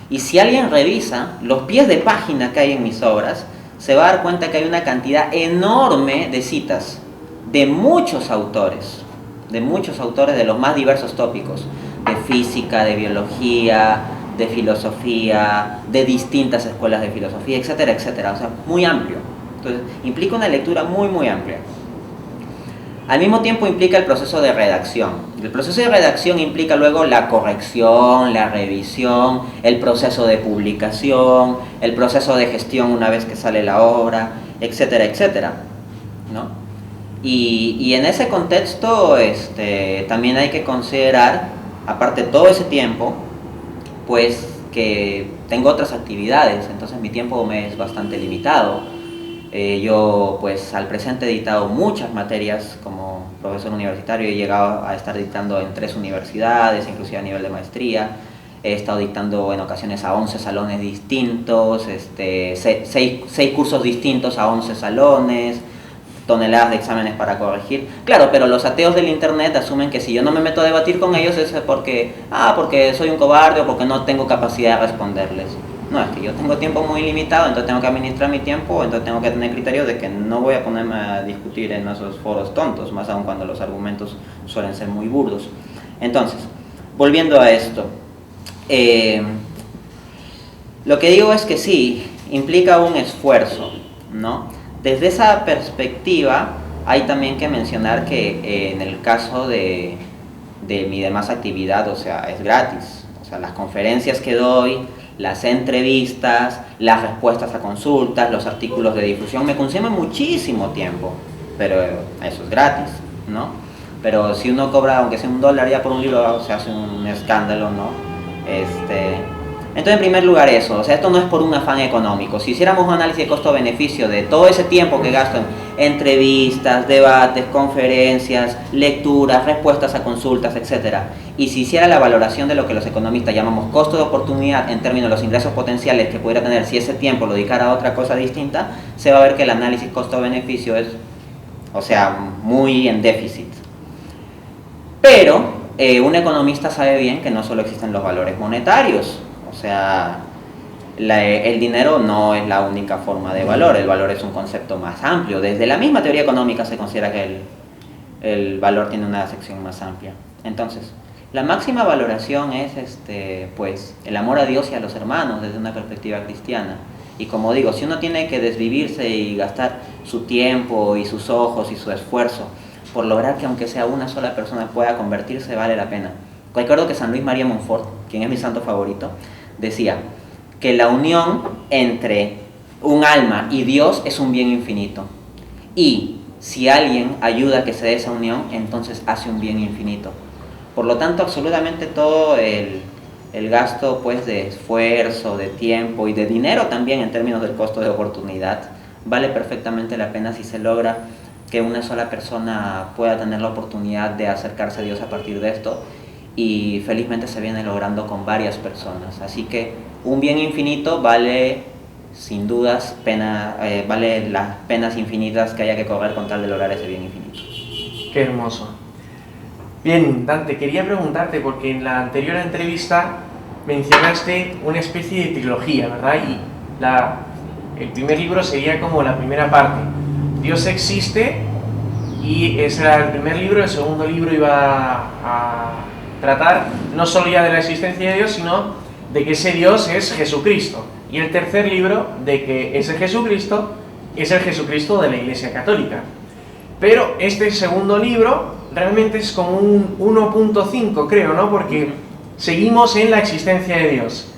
Y si alguien revisa los pies de página que hay en mis obras, se va a dar cuenta que hay una cantidad enorme de citas de muchos autores de los más diversos tópicos, de física, de biología, de filosofía, de distintas escuelas de filosofía, etcétera, etcétera. O sea, muy amplio. Entonces, implica una lectura muy, muy amplia. Al mismo tiempo implica el proceso de redacción. El proceso de redacción implica luego la corrección, la revisión, el proceso de publicación, el proceso de gestión una vez que sale la obra, etcétera, etcétera, ¿no? Y en ese contexto también hay que considerar, aparte de todo ese tiempo, pues que tengo otras actividades, entonces mi tiempo me es bastante limitado. Yo pues al presente he dictado muchas materias como profesor universitario, he llegado a estar dictando en 3 universidades, inclusive a nivel de maestría. He estado dictando en ocasiones a 11 salones distintos, 6 cursos distintos a 11 salones, toneladas de exámenes para corregir. Claro, pero los ateos del internet asumen que si yo no me meto a debatir con ellos es porque soy un cobarde o porque no tengo capacidad de responderles. No, es que yo tengo tiempo muy limitado, entonces tengo que administrar mi tiempo, entonces tengo que tener criterios de que no voy a ponerme a discutir en esos foros tontos, más aún cuando los argumentos suelen ser muy burdos. Entonces, volviendo a esto, lo que digo es que sí, implica un esfuerzo, ¿no? Desde esa perspectiva hay también que mencionar que en el caso de mi demás actividad, o sea, es gratis. O sea, las conferencias que doy, las entrevistas, las respuestas a consultas, los artículos de difusión, me consumen muchísimo tiempo, pero eso es gratis, ¿no? Pero si uno cobra, aunque sea $1 ya por un libro, se hace un escándalo, ¿no? Entonces, en primer lugar eso, o sea, esto no es por un afán económico. Si hiciéramos un análisis de costo-beneficio de todo ese tiempo que gasto en entrevistas, debates, conferencias, lecturas, respuestas a consultas, etc., y si hiciera la valoración de lo que los economistas llamamos costo de oportunidad en términos de los ingresos potenciales que pudiera tener si ese tiempo lo dedicara a otra cosa distinta, se va a ver que el análisis costo-beneficio es, o sea, muy en déficit. Pero un economista sabe bien que no solo existen los valores monetarios. O sea, el dinero no es la única forma de valor, el valor es un concepto más amplio. Desde la misma teoría económica se considera que el valor tiene una sección más amplia. Entonces, la máxima valoración es pues, el amor a Dios y a los hermanos desde una perspectiva cristiana. Y como digo, si uno tiene que desvivirse y gastar su tiempo y sus ojos y su esfuerzo por lograr que aunque sea una sola persona pueda convertirse, vale la pena. Recuerdo que San Luis María Montfort, quien es mi santo favorito, decía que la unión entre un alma y Dios es un bien infinito. Y si alguien ayuda a que se dé esa unión, entonces hace un bien infinito. Por lo tanto, absolutamente todo el gasto pues, de esfuerzo, de tiempo y de dinero también en términos del costo de oportunidad, vale perfectamente la pena si se logra que una sola persona pueda tener la oportunidad de acercarse a Dios a partir de esto. Y felizmente se viene logrando con varias personas. Así que un bien infinito vale, sin dudas, vale las penas infinitas que haya que correr con tal de lograr ese bien infinito. Qué hermoso. Bien, Dante, quería preguntarte, porque en la anterior entrevista mencionaste una especie de trilogía, ¿verdad? Y el primer libro sería como la primera parte. Dios existe, y ese era el primer libro. El segundo libro iba a tratar no solo ya de la existencia de Dios, sino de que ese Dios es Jesucristo. Y el tercer libro, de que ese Jesucristo es el Jesucristo de la Iglesia Católica. Pero este segundo libro realmente es como un 1.5, creo, ¿no? Porque seguimos en la existencia de Dios.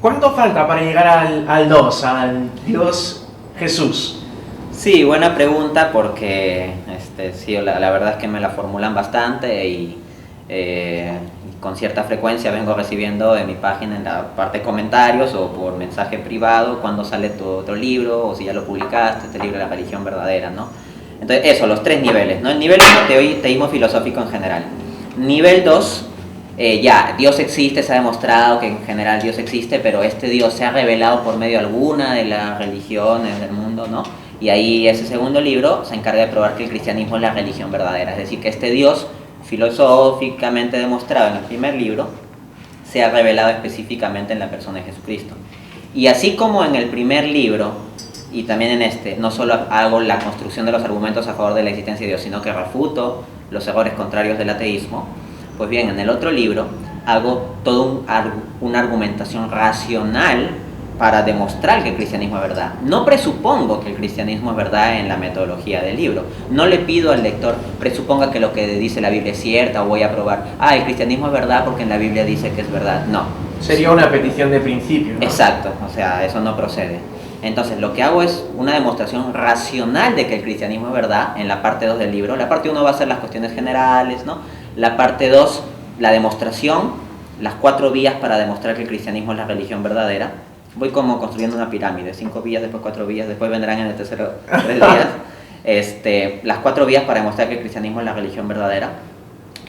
¿Cuánto falta para llegar al 2, al Dios Jesús? Sí, buena pregunta, porque sí, la verdad es que me la formulan bastante y con cierta frecuencia vengo recibiendo en mi página, en la parte de comentarios o por mensaje privado, cuando sale tu otro libro o si ya lo publicaste, este libro de la religión verdadera, ¿no? Entonces eso, los tres niveles, ¿no? El nivel 1, teísmo filosófico en general. Nivel 2, ya, Dios existe, se ha demostrado que en general Dios existe, pero este Dios se ha revelado por medio alguna de las religiones del mundo, ¿no? Y ahí ese segundo libro se encarga de probar que el cristianismo es la religión verdadera, es decir, que este Dios filosóficamente demostrado en el primer libro se ha revelado específicamente en la persona de Jesucristo. Y así como en el primer libro, y también en este, no solo hago la construcción de los argumentos a favor de la existencia de Dios, sino que refuto los errores contrarios del ateísmo, pues bien, en el otro libro hago toda una argumentación racional para demostrar que el cristianismo es verdad. No presupongo que el cristianismo es verdad en la metodología del libro. No le pido al lector presuponga que lo que dice la Biblia es cierta o voy a probar, el cristianismo es verdad porque en la Biblia dice que es verdad. No. Sería una petición de principio, ¿no? Exacto, o sea, eso no procede. Entonces, lo que hago es una demostración racional de que el cristianismo es verdad en la parte 2 del libro. La parte 1 va a ser las cuestiones generales, ¿no? La parte 2, la demostración, las 4 vías para demostrar que el cristianismo es la religión verdadera. Voy como construyendo una pirámide, 5 vías, después 4 vías, después vendrán en el tercero 3 vías. Las 4 vías para demostrar que el cristianismo es la religión verdadera.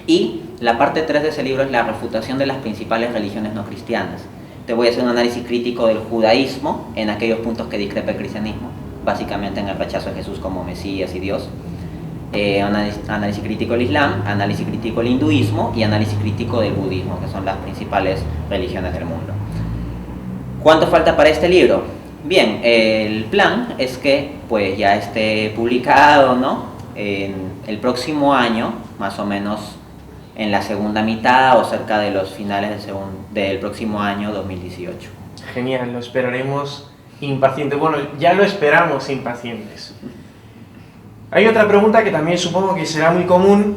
Y la parte 3 de ese libro es la refutación de las principales religiones no cristianas. Te voy a hacer un análisis crítico del judaísmo en aquellos puntos que discrepa el cristianismo, básicamente en el rechazo de Jesús como Mesías y Dios. Análisis crítico del Islam, análisis crítico del hinduismo y análisis crítico del budismo, que son las principales religiones del mundo. ¿Cuánto falta para este libro? Bien, el plan es que pues ya esté publicado, ¿no? En el próximo año, más o menos en la segunda mitad o cerca de los finales del próximo año 2018. Genial, lo esperaremos impacientes. Bueno, ya lo esperamos impacientes. Hay otra pregunta que también supongo que será muy común,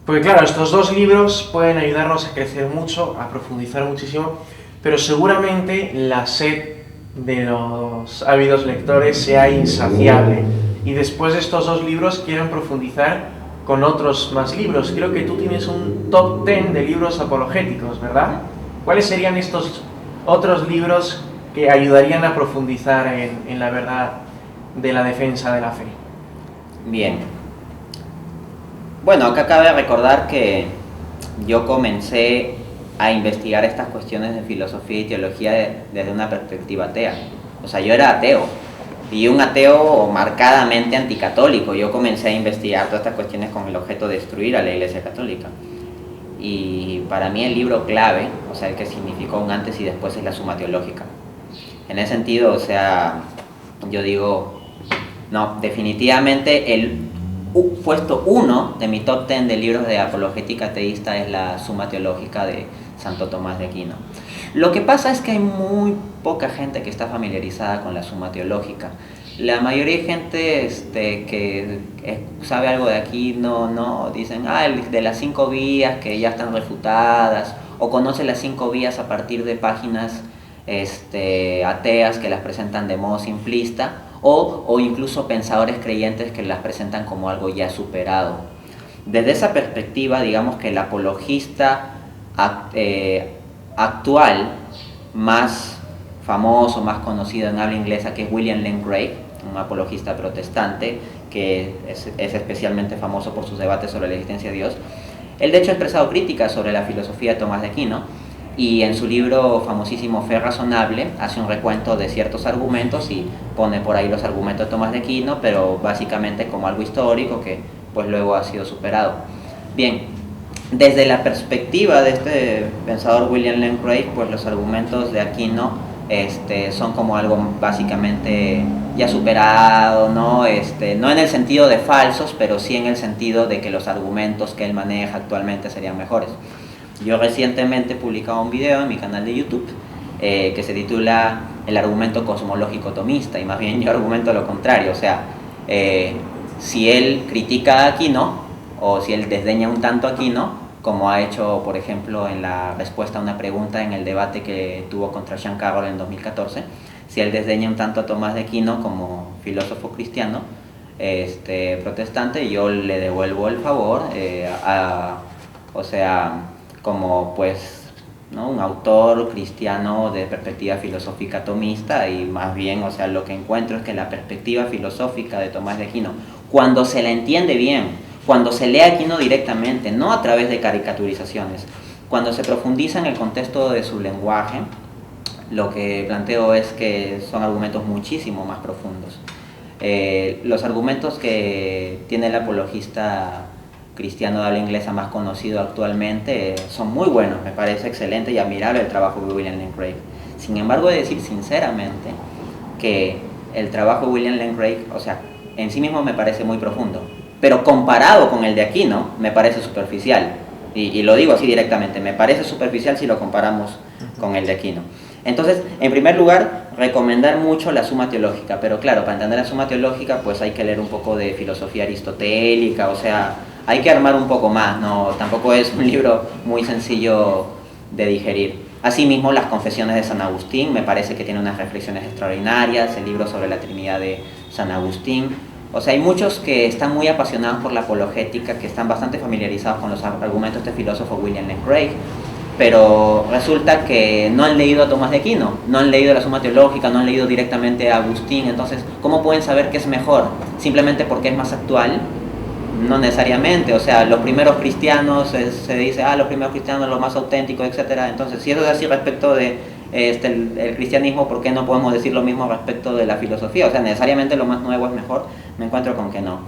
porque claro, estos 2 libros pueden ayudarnos a crecer mucho, a profundizar muchísimo, pero seguramente la sed de los ávidos lectores sea insaciable y después de estos 2 libros quieran profundizar con otros más libros. Creo que tú tienes un top 10 de libros apologéticos, ¿verdad? ¿Cuáles serían estos otros libros que ayudarían a profundizar en la verdad de la defensa de la fe? Bien. Bueno, acá cabe recordar que yo comencé a investigar estas cuestiones de filosofía y teología desde una perspectiva atea. O sea, yo era ateo, y un ateo marcadamente anticatólico. Yo comencé a investigar todas estas cuestiones con el objeto de destruir a la Iglesia Católica. Y para mí el libro clave, o sea, el que significó un antes y después, es la Suma Teológica. En ese sentido, o sea, yo digo, no, definitivamente el puesto 1 de mi top 10 de libros de apologética ateísta es la Suma Teológica de Santo Tomás de Aquino. Lo que pasa es que hay muy poca gente que está familiarizada con la Suma Teológica. La mayoría de gente que sabe algo de Aquino, dicen, de las 5 vías que ya están refutadas, o conoce las 5 vías a partir de páginas ateas que las presentan de modo simplista, o incluso pensadores creyentes que las presentan como algo ya superado. Desde esa perspectiva, digamos que el apologista actual más famoso, más conocido en habla inglesa, que es William Lane Craig, un apologista protestante que es especialmente famoso por sus debates sobre la existencia de Dios. Él de hecho ha expresado críticas sobre la filosofía de Tomás de Aquino, y en su libro famosísimo Fe Razonable hace un recuento de ciertos argumentos y pone por ahí los argumentos de Tomás de Aquino, pero básicamente como algo histórico que pues luego ha sido superado. Bien, desde la perspectiva de este pensador William Lane Craig, pues los argumentos de Aquino son como algo básicamente ya superado, ¿no? No en el sentido de falsos, pero sí en el sentido de que los argumentos que él maneja actualmente serían mejores. Yo recientemente he publicado un video en mi canal de YouTube que se titula El argumento cosmológico tomista, y más bien yo argumento lo contrario. O sea, si él critica a Aquino, o si él desdeña un tanto a Aquino, como ha hecho, por ejemplo, en la respuesta a una pregunta en el debate que tuvo contra Sean Carroll en 2014, si él desdeña un tanto a Tomás de Aquino como filósofo cristiano protestante, yo le devuelvo el favor, o sea, como pues, ¿no?, un autor cristiano de perspectiva filosófica tomista, y más bien, o sea, lo que encuentro es que la perspectiva filosófica de Tomás de Aquino, cuando se la entiende bien, cuando se lee a Aquino directamente, no a través de caricaturizaciones, cuando se profundiza en el contexto de su lenguaje, lo que planteo es que son argumentos muchísimo más profundos. Los argumentos que tiene el apologista cristiano de habla inglesa más conocido actualmente son muy buenos, me parece excelente y admirable el trabajo de William Lane Craig. Sin embargo, he de decir sinceramente que el trabajo de William Lane Craig, o sea, en sí mismo me parece muy profundo, pero comparado con el de Aquino me parece superficial, y lo digo así directamente, me parece superficial si lo comparamos con el de Aquino. Entonces, en primer lugar, recomendar mucho la Suma Teológica, pero claro, para entender la Suma Teológica pues hay que leer un poco de filosofía aristotélica, o sea, hay que armar un poco más, no, tampoco es un libro muy sencillo de digerir. Asimismo, las Confesiones de San Agustín, me parece que tiene unas reflexiones extraordinarias, el libro sobre la Trinidad de San Agustín. O sea, hay muchos que están muy apasionados por la apologética, que están bastante familiarizados con los argumentos de este filósofo William Lane Craig, pero resulta que no han leído a Tomás de Aquino, no han leído la Suma Teológica, no han leído directamente a Agustín. Entonces, ¿cómo pueden saber qué es mejor? ¿Simplemente porque es más actual? No necesariamente. O sea, los primeros cristianos, se dice, los primeros cristianos, lo más auténtico, etc. Entonces, si eso es así respecto de el cristianismo, ¿por qué no podemos decir lo mismo respecto de la filosofía? O sea, necesariamente lo más nuevo es mejor. Me encuentro con que no.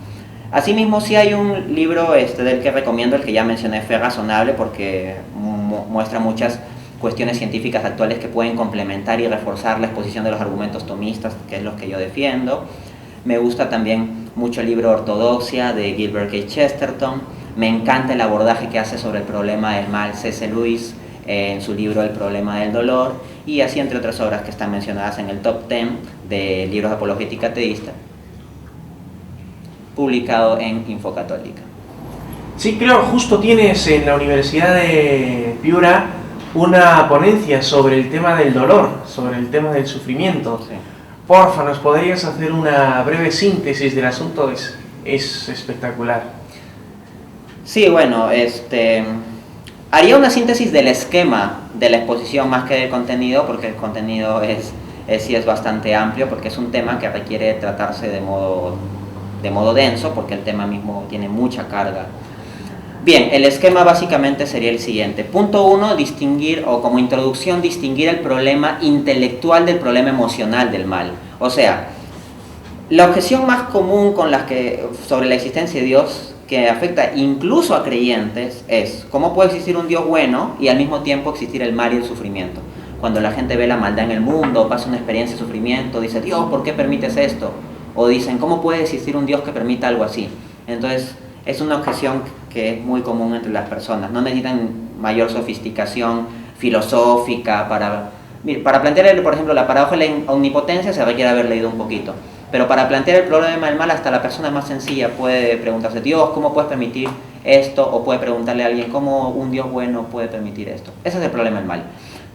Asimismo, sí hay un libro del que recomiendo, el que ya mencioné, Fe Razonable, porque muestra muchas cuestiones científicas actuales que pueden complementar y reforzar la exposición de los argumentos tomistas, que es lo que yo defiendo. Me gusta también mucho el libro Ortodoxia de Gilbert K. Chesterton. Me encanta el abordaje que hace sobre el problema del mal C.S. Lewis en su libro El problema del dolor, y así entre otras obras que están mencionadas en el top 10 de libros de apologética ateísta, publicado en Infocatólica. Sí, creo, justo tienes en la Universidad de Piura una ponencia sobre el tema del dolor, sobre el tema del sufrimiento. Sí. Porfa, ¿nos podrías hacer una breve síntesis del asunto? Es espectacular. Sí, bueno, haría una síntesis del esquema de la exposición más que del contenido, porque el contenido sí es bastante amplio, porque es un tema que requiere tratarse de modo denso, porque el tema mismo tiene mucha carga. Bien, el esquema básicamente sería el siguiente. Punto 1, distinguir, o como introducción, distinguir el problema intelectual del problema emocional del mal. O sea, la objeción más común sobre la existencia de Dios, que afecta incluso a creyentes, es ¿cómo puede existir un Dios bueno y al mismo tiempo existir el mal y el sufrimiento? Cuando la gente ve la maldad en el mundo, pasa una experiencia de sufrimiento, dice, Dios, ¿por qué permites esto? O dicen, ¿cómo puede existir un Dios que permita algo así? Entonces, es una objeción que es muy común entre las personas. No necesitan mayor sofisticación filosófica para plantear, por ejemplo, la paradoja de la omnipotencia se requiere haber leído un poquito. Pero para plantear el problema del mal, hasta la persona más sencilla puede preguntarse, Dios, ¿cómo puedes permitir esto? O puede preguntarle a alguien, ¿cómo un Dios bueno puede permitir esto? Ese es el problema del mal.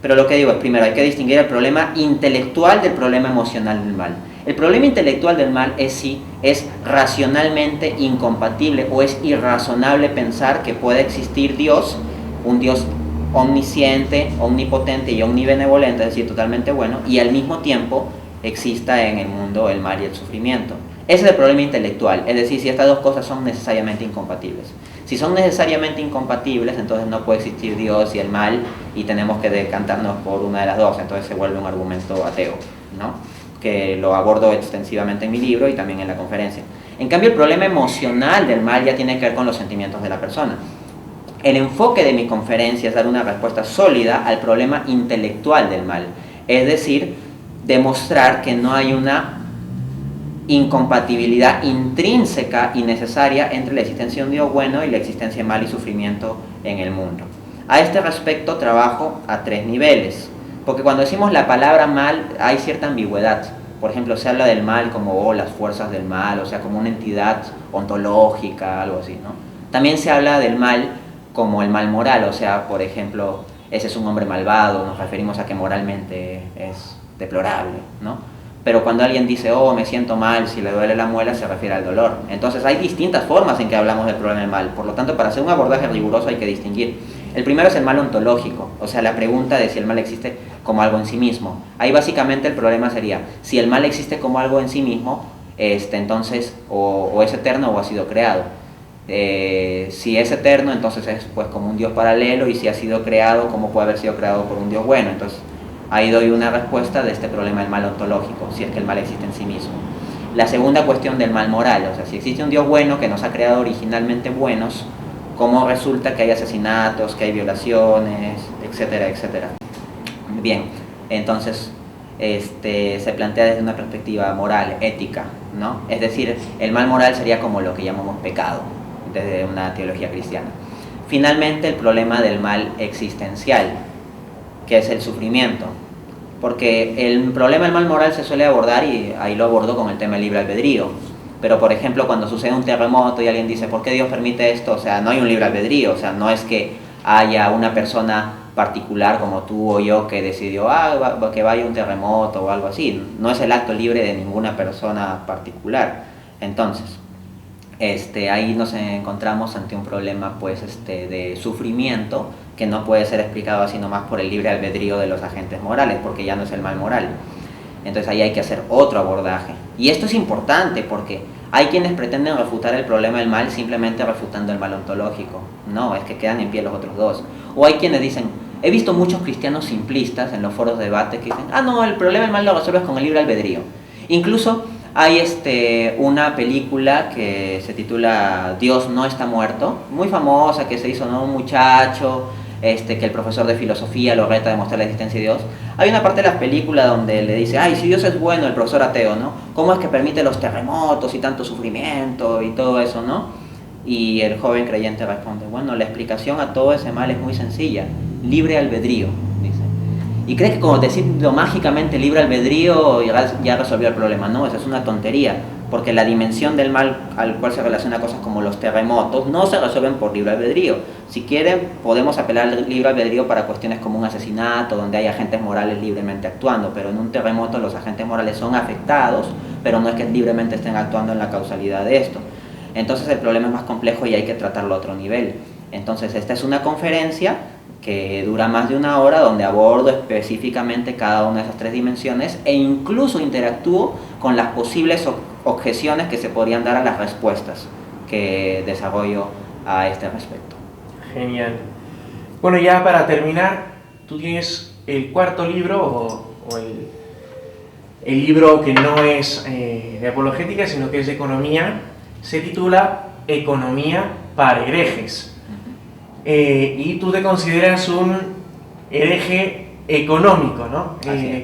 Pero lo que digo es, primero, hay que distinguir el problema intelectual del problema emocional del mal. El problema intelectual del mal es si es racionalmente incompatible o es irrazonable pensar que puede existir Dios, un Dios omnisciente, omnipotente y omnibenevolente, es decir, totalmente bueno, y al mismo tiempo exista en el mundo el mal y el sufrimiento. Ese es el problema intelectual, es decir, si estas dos cosas son necesariamente incompatibles. Si son necesariamente incompatibles, entonces no puede existir Dios y el mal y tenemos que decantarnos por una de las dos, entonces se vuelve un argumento ateo, ¿no? Que lo abordo extensivamente en mi libro y también en la conferencia. En cambio, el problema emocional del mal ya tiene que ver con los sentimientos de la persona. El enfoque de mi conferencia es dar una respuesta sólida al problema intelectual del mal, es decir, demostrar que no hay una incompatibilidad intrínseca y necesaria entre la existencia de un Dios bueno y la existencia de mal y sufrimiento en el mundo. A este respecto trabajo a 3 niveles, porque cuando decimos la palabra mal hay cierta ambigüedad. Por ejemplo, se habla del mal como las fuerzas del mal, o sea, como una entidad ontológica, algo así, ¿no? También se habla del mal como el mal moral, o sea, por ejemplo, ese es un hombre malvado, nos referimos a que moralmente es deplorable, ¿no? Pero cuando alguien dice, oh, me siento mal, si le duele la muela, se refiere al dolor. Entonces hay distintas formas en que hablamos del problema del mal. Por lo tanto, para hacer un abordaje riguroso hay que distinguir. El primero es el mal ontológico, o sea, la pregunta de si el mal existe como algo en sí mismo. Ahí básicamente el problema sería, si el mal existe como algo en sí mismo, entonces o es eterno o ha sido creado. Si es eterno, entonces es pues como un Dios paralelo, y si ha sido creado, ¿cómo puede haber sido creado por un Dios bueno? Entonces, ahí doy una respuesta de este problema del mal ontológico, si es que el mal existe en sí mismo. La segunda cuestión del mal moral, o sea, si existe un Dios bueno que nos ha creado originalmente buenos, ¿cómo resulta que hay asesinatos, que hay violaciones, etcétera, etcétera? Bien, entonces se plantea desde una perspectiva moral, ética, ¿no? Es decir, el mal moral sería como lo que llamamos pecado, desde una teología cristiana. Finalmente, el problema del mal existencial, que es el sufrimiento, porque el problema del mal moral se suele abordar, y ahí lo abordo con el tema del libre albedrío, pero por ejemplo cuando sucede un terremoto y alguien dice, ¿por qué Dios permite esto? O sea, no hay un libre albedrío, o sea, no es que haya una persona particular como tú o yo que decidió que vaya un terremoto o algo así, no es el acto libre de ninguna persona particular. Entonces, ahí nos encontramos ante un problema pues de sufrimiento que no puede ser explicado así nomás por el libre albedrío de los agentes morales, porque ya no es el mal moral. Entonces ahí hay que hacer otro abordaje. Y esto es importante porque hay quienes pretenden refutar el problema del mal simplemente refutando el mal ontológico. No, es que quedan en pie los otros dos. O hay quienes dicen, he visto muchos cristianos simplistas en los foros de debate que dicen, no, el problema del mal lo resuelves con el libre albedrío. Incluso hay una película que se titula Dios no está muerto, muy famosa, que se hizo, ¿no?, un muchacho que el profesor de filosofía lo reta a demostrar la existencia de Dios. Hay una parte de la película donde le dice, si Dios es bueno, el profesor ateo, ¿no? ¿Cómo es que permite los terremotos y tanto sufrimiento y todo eso, ¿no? Y el joven creyente responde, bueno, la explicación a todo ese mal es muy sencilla, libre albedrío, dice. Y cree que como decirlo mágicamente libre albedrío ya resolvió el problema. No, esa es una tontería, porque la dimensión del mal al cual se relaciona cosas como los terremotos no se resuelven por libre albedrío. Si quieren, podemos apelar al libre albedrío para cuestiones como un asesinato, donde hay agentes morales libremente actuando, pero en un terremoto los agentes morales son afectados, pero no es que libremente estén actuando en la causalidad de esto. entonces el problema es más complejo y hay que tratarlo a otro nivel. Entonces esta es una conferencia que dura más de una hora, donde abordo específicamente cada una de esas tres dimensiones e incluso interactúo con las posibles objeciones que se podrían dar a las respuestas que desarrollo a este respecto. Genial. Bueno, ya para terminar, tú tienes el cuarto libro, o el libro que no es de apologética, sino que es de economía. Se titula Economía para herejes. Y tú te consideras un hereje económico, ¿no?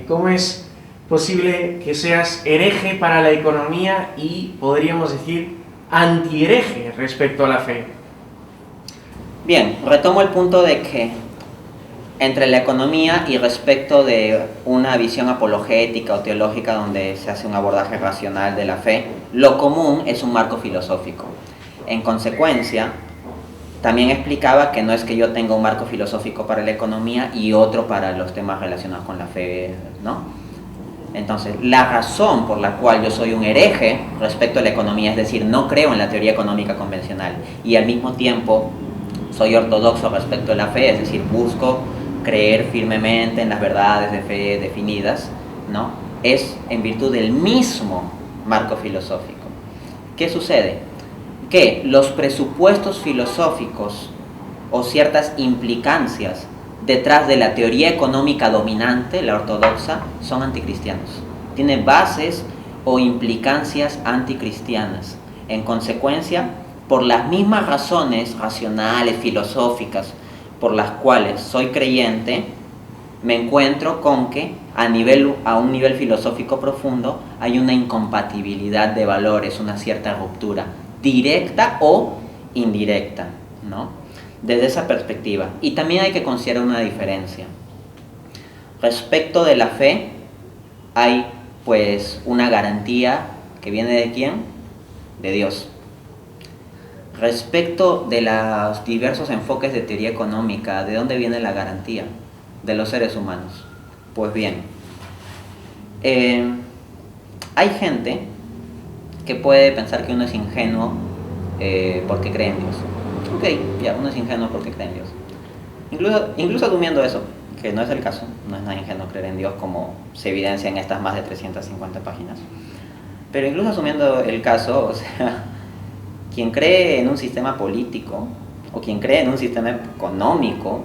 ¿Cómo es posible que seas hereje para la economía y, podríamos decir, antihereje respecto a la fe? Bien, retomo el punto de que entre la economía y respecto de una visión apologética o teológica donde se hace un abordaje racional de la fe, lo común es un marco filosófico. En consecuencia, también explicaba que no es que yo tenga un marco filosófico para la economía y otro para los temas relacionados con la fe, ¿no? Entonces, la razón por la cual yo soy un hereje respecto a la economía, es decir, no creo en la teoría económica convencional y al mismo tiempo soy ortodoxo respecto a la fe, es decir, busco creer firmemente en las verdades de fe definidas, ¿no? Es en virtud del mismo marco filosófico. ¿Qué sucede? Que los presupuestos filosóficos o ciertas implicancias detrás de la teoría económica dominante, la ortodoxa, son anticristianos. Tienen bases o implicancias anticristianas. En consecuencia, por las mismas razones racionales, filosóficas, por las cuales soy creyente, me encuentro con que a un nivel filosófico profundo hay una incompatibilidad de valores, una cierta ruptura, directa o indirecta, ¿no? Desde esa perspectiva. Y también hay que considerar una diferencia. Respecto de la fe, hay pues una garantía que viene ¿de quién? De Dios. Respecto de los diversos enfoques de teoría económica, ¿de dónde viene la garantía? De los seres humanos. Pues bien, hay gente que puede pensar que uno es ingenuo porque cree en Dios. Ok, ya, uno es ingenuo porque cree en Dios. Incluso asumiendo eso, que no es el caso, no es nada ingenuo creer en Dios como se evidencia en estas más de 350 páginas. Pero incluso asumiendo el caso, o sea, quien cree en un sistema político o quien cree en un sistema económico,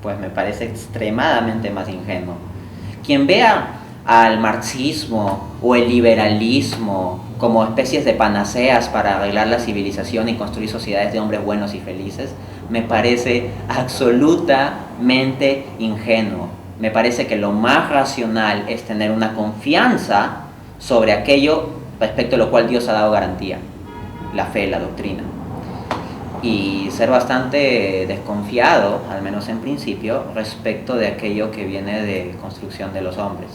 pues me parece extremadamente más ingenuo. Quien vea al marxismo o el liberalismo como especies de panaceas para arreglar la civilización y construir sociedades de hombres buenos y felices, me parece absolutamente ingenuo. Me parece que lo más racional es tener una confianza sobre aquello respecto a lo cual Dios ha dado garantía, la fe, la doctrina, y ser bastante desconfiado, al menos en principio, respecto de aquello que viene de construcción de los hombres.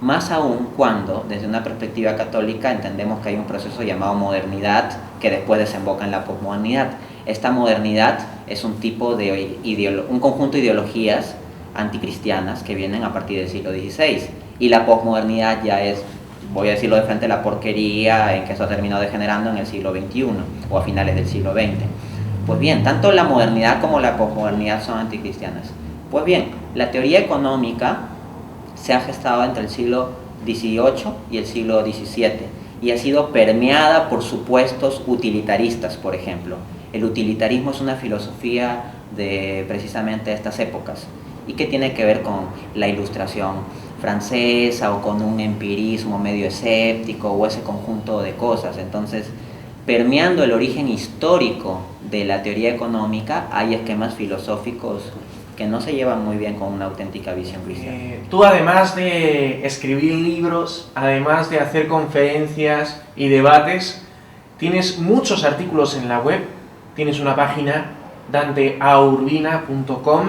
Más aún cuando, desde una perspectiva católica, entendemos que hay un proceso llamado modernidad que después desemboca en la posmodernidad. Esta modernidad es un tipo de un conjunto de ideologías anticristianas que vienen a partir del siglo XVI, y la posmodernidad ya es, voy a decirlo de frente, la porquería en que eso terminó degenerando en el siglo XXI o a finales del siglo XX. Pues bien, tanto la modernidad como la posmodernidad son anticristianas. Pues bien, la teoría económica se ha gestado entre el siglo XVIII y el siglo XVII y ha sido permeada por supuestos utilitaristas, por ejemplo. El utilitarismo es una filosofía de precisamente estas épocas y que tiene que ver con la Ilustración francesa o con un empirismo medio escéptico o ese conjunto de cosas. Entonces, permeando el origen histórico de la teoría económica, hay esquemas filosóficos que no se llevan muy bien con una auténtica visión cristiana. Tú, además de escribir libros, además de hacer conferencias y debates, tienes muchos artículos en la web, tienes una página, danteaurbina.com,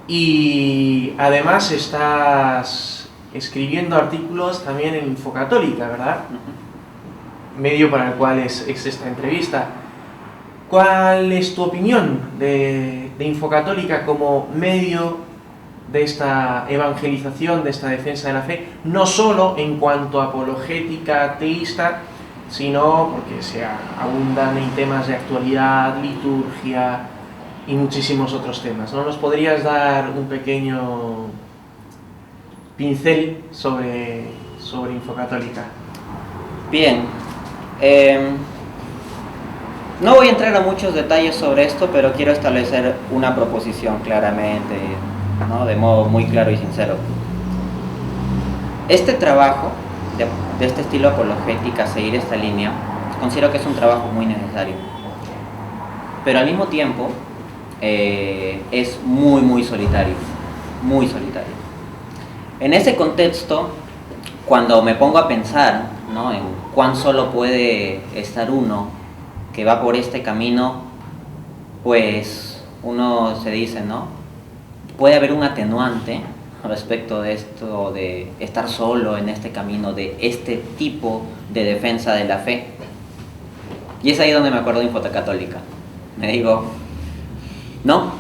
y además estás escribiendo artículos también en Infocatólica, ¿verdad? Medio para el cual es esta entrevista. ¿Cuál es tu opinión de Infocatólica como medio de esta evangelización, de esta defensa de la fe, no solo en cuanto a apologética ateísta, sino porque se abundan en temas de actualidad, liturgia y muchísimos otros temas, ¿no? ¿Nos podrías dar un pequeño pincel sobre Infocatólica? Bien, no voy a entrar a muchos detalles sobre esto, pero quiero establecer una proposición claramente, ¿no? De modo muy claro y sincero. Este trabajo, de este estilo apologética, seguir esta línea, considero que es un trabajo muy necesario. Pero al mismo tiempo, es muy solitario, muy solitario. En ese contexto, cuando me pongo a pensar, ¿no?, en cuán solo puede estar uno que va por este camino, pues uno se dice, ¿no?, puede haber un atenuante respecto de esto de estar solo en este camino, de este tipo de defensa de la fe. Y es ahí donde me acuerdo de Infocatólica. Me digo, no,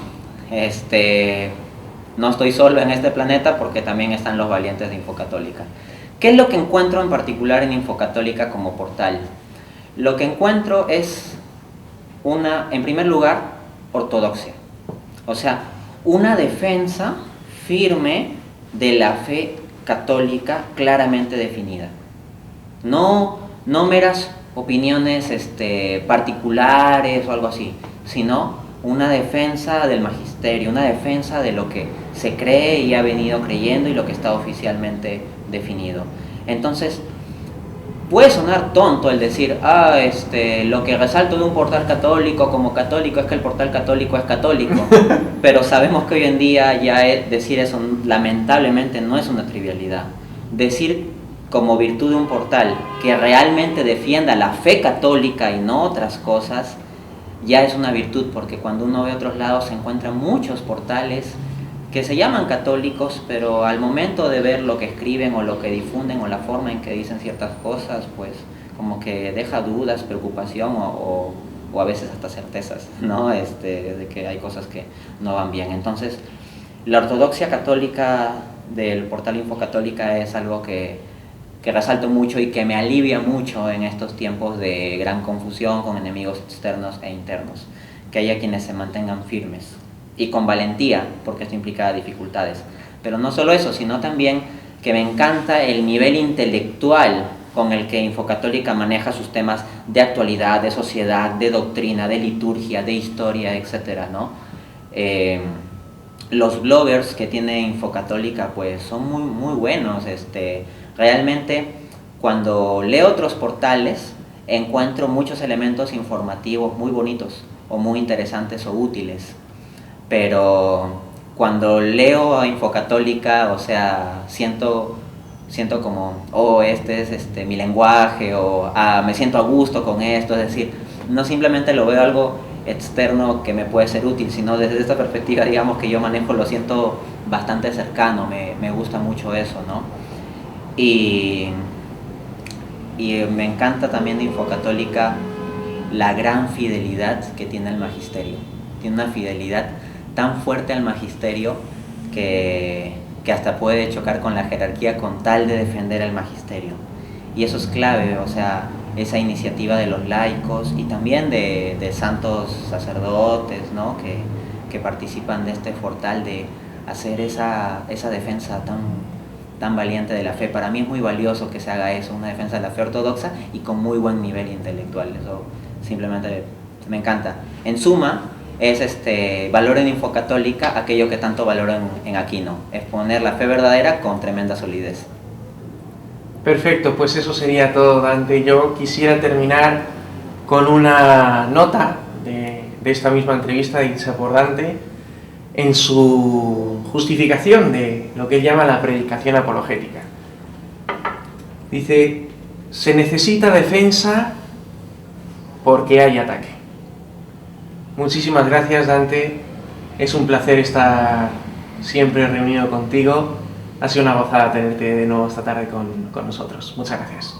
no estoy solo en este planeta, porque también están los valientes de Infocatólica. ¿Qué es lo que encuentro en particular en Infocatólica como portal? Lo que encuentro es en primer lugar, ortodoxia. O sea, una defensa firme de la fe católica claramente definida. No meras opiniones particulares o algo así, sino una defensa del magisterio, una defensa de lo que se cree y ha venido creyendo y lo que está oficialmente definido. Entonces, puede sonar tonto el decir, lo que resalto de un portal católico como católico es que el portal católico es católico, pero sabemos que hoy en día ya decir eso lamentablemente no es una trivialidad. Decir como virtud de un portal que realmente defienda la fe católica y no otras cosas, ya es una virtud, porque cuando uno ve a otros lados se encuentran muchos portales que se llaman católicos, pero al momento de ver lo que escriben o lo que difunden o la forma en que dicen ciertas cosas, pues como que deja dudas, preocupación o a veces hasta certezas, ¿no? De que hay cosas que no van bien. Entonces, la ortodoxia católica del portal Infocatólica es algo que resalto mucho y que me alivia mucho en estos tiempos de gran confusión con enemigos externos e internos, que haya quienes se mantengan firmes y con valentía, porque esto implica dificultades. Pero no solo eso, sino también que me encanta el nivel intelectual con el que Infocatólica maneja sus temas de actualidad, de sociedad, de doctrina, de liturgia, de historia, etc., ¿no? Los bloggers que tiene Infocatólica pues son muy buenos. Realmente, cuando leo otros portales, encuentro muchos elementos informativos muy bonitos o muy interesantes o útiles. Pero cuando leo a Infocatólica, o sea, siento como, este es mi lenguaje, o me siento a gusto con esto. Es decir, no simplemente lo veo algo externo que me puede ser útil, sino desde esta perspectiva, digamos, que yo manejo, lo siento bastante cercano, me gusta mucho eso, ¿no? Y me encanta también de Infocatólica la gran fidelidad que tiene el magisterio. Tiene una fidelidad tan fuerte al magisterio que hasta puede chocar con la jerarquía con tal de defender el magisterio. Y eso es clave, o sea, esa iniciativa de los laicos y también de santos sacerdotes, ¿no?, que participan de este portal, de hacer esa defensa tan valiente de la fe. Para mí es muy valioso que se haga eso, una defensa de la fe ortodoxa y con muy buen nivel intelectual. Eso simplemente me encanta. En suma, es valor en Infocatólica aquello que tanto valoro en Aquino, es poner la fe verdadera con tremenda solidez. Perfecto, pues eso sería todo, Dante. Yo quisiera terminar con una nota de esta misma entrevista dicha por Dante en su justificación de lo que él llama la predicación apologética. Dice: se necesita defensa porque hay ataque. Muchísimas gracias, Dante. Es un placer estar siempre reunido contigo. Ha sido una gozada tenerte de nuevo esta tarde con nosotros. Muchas gracias.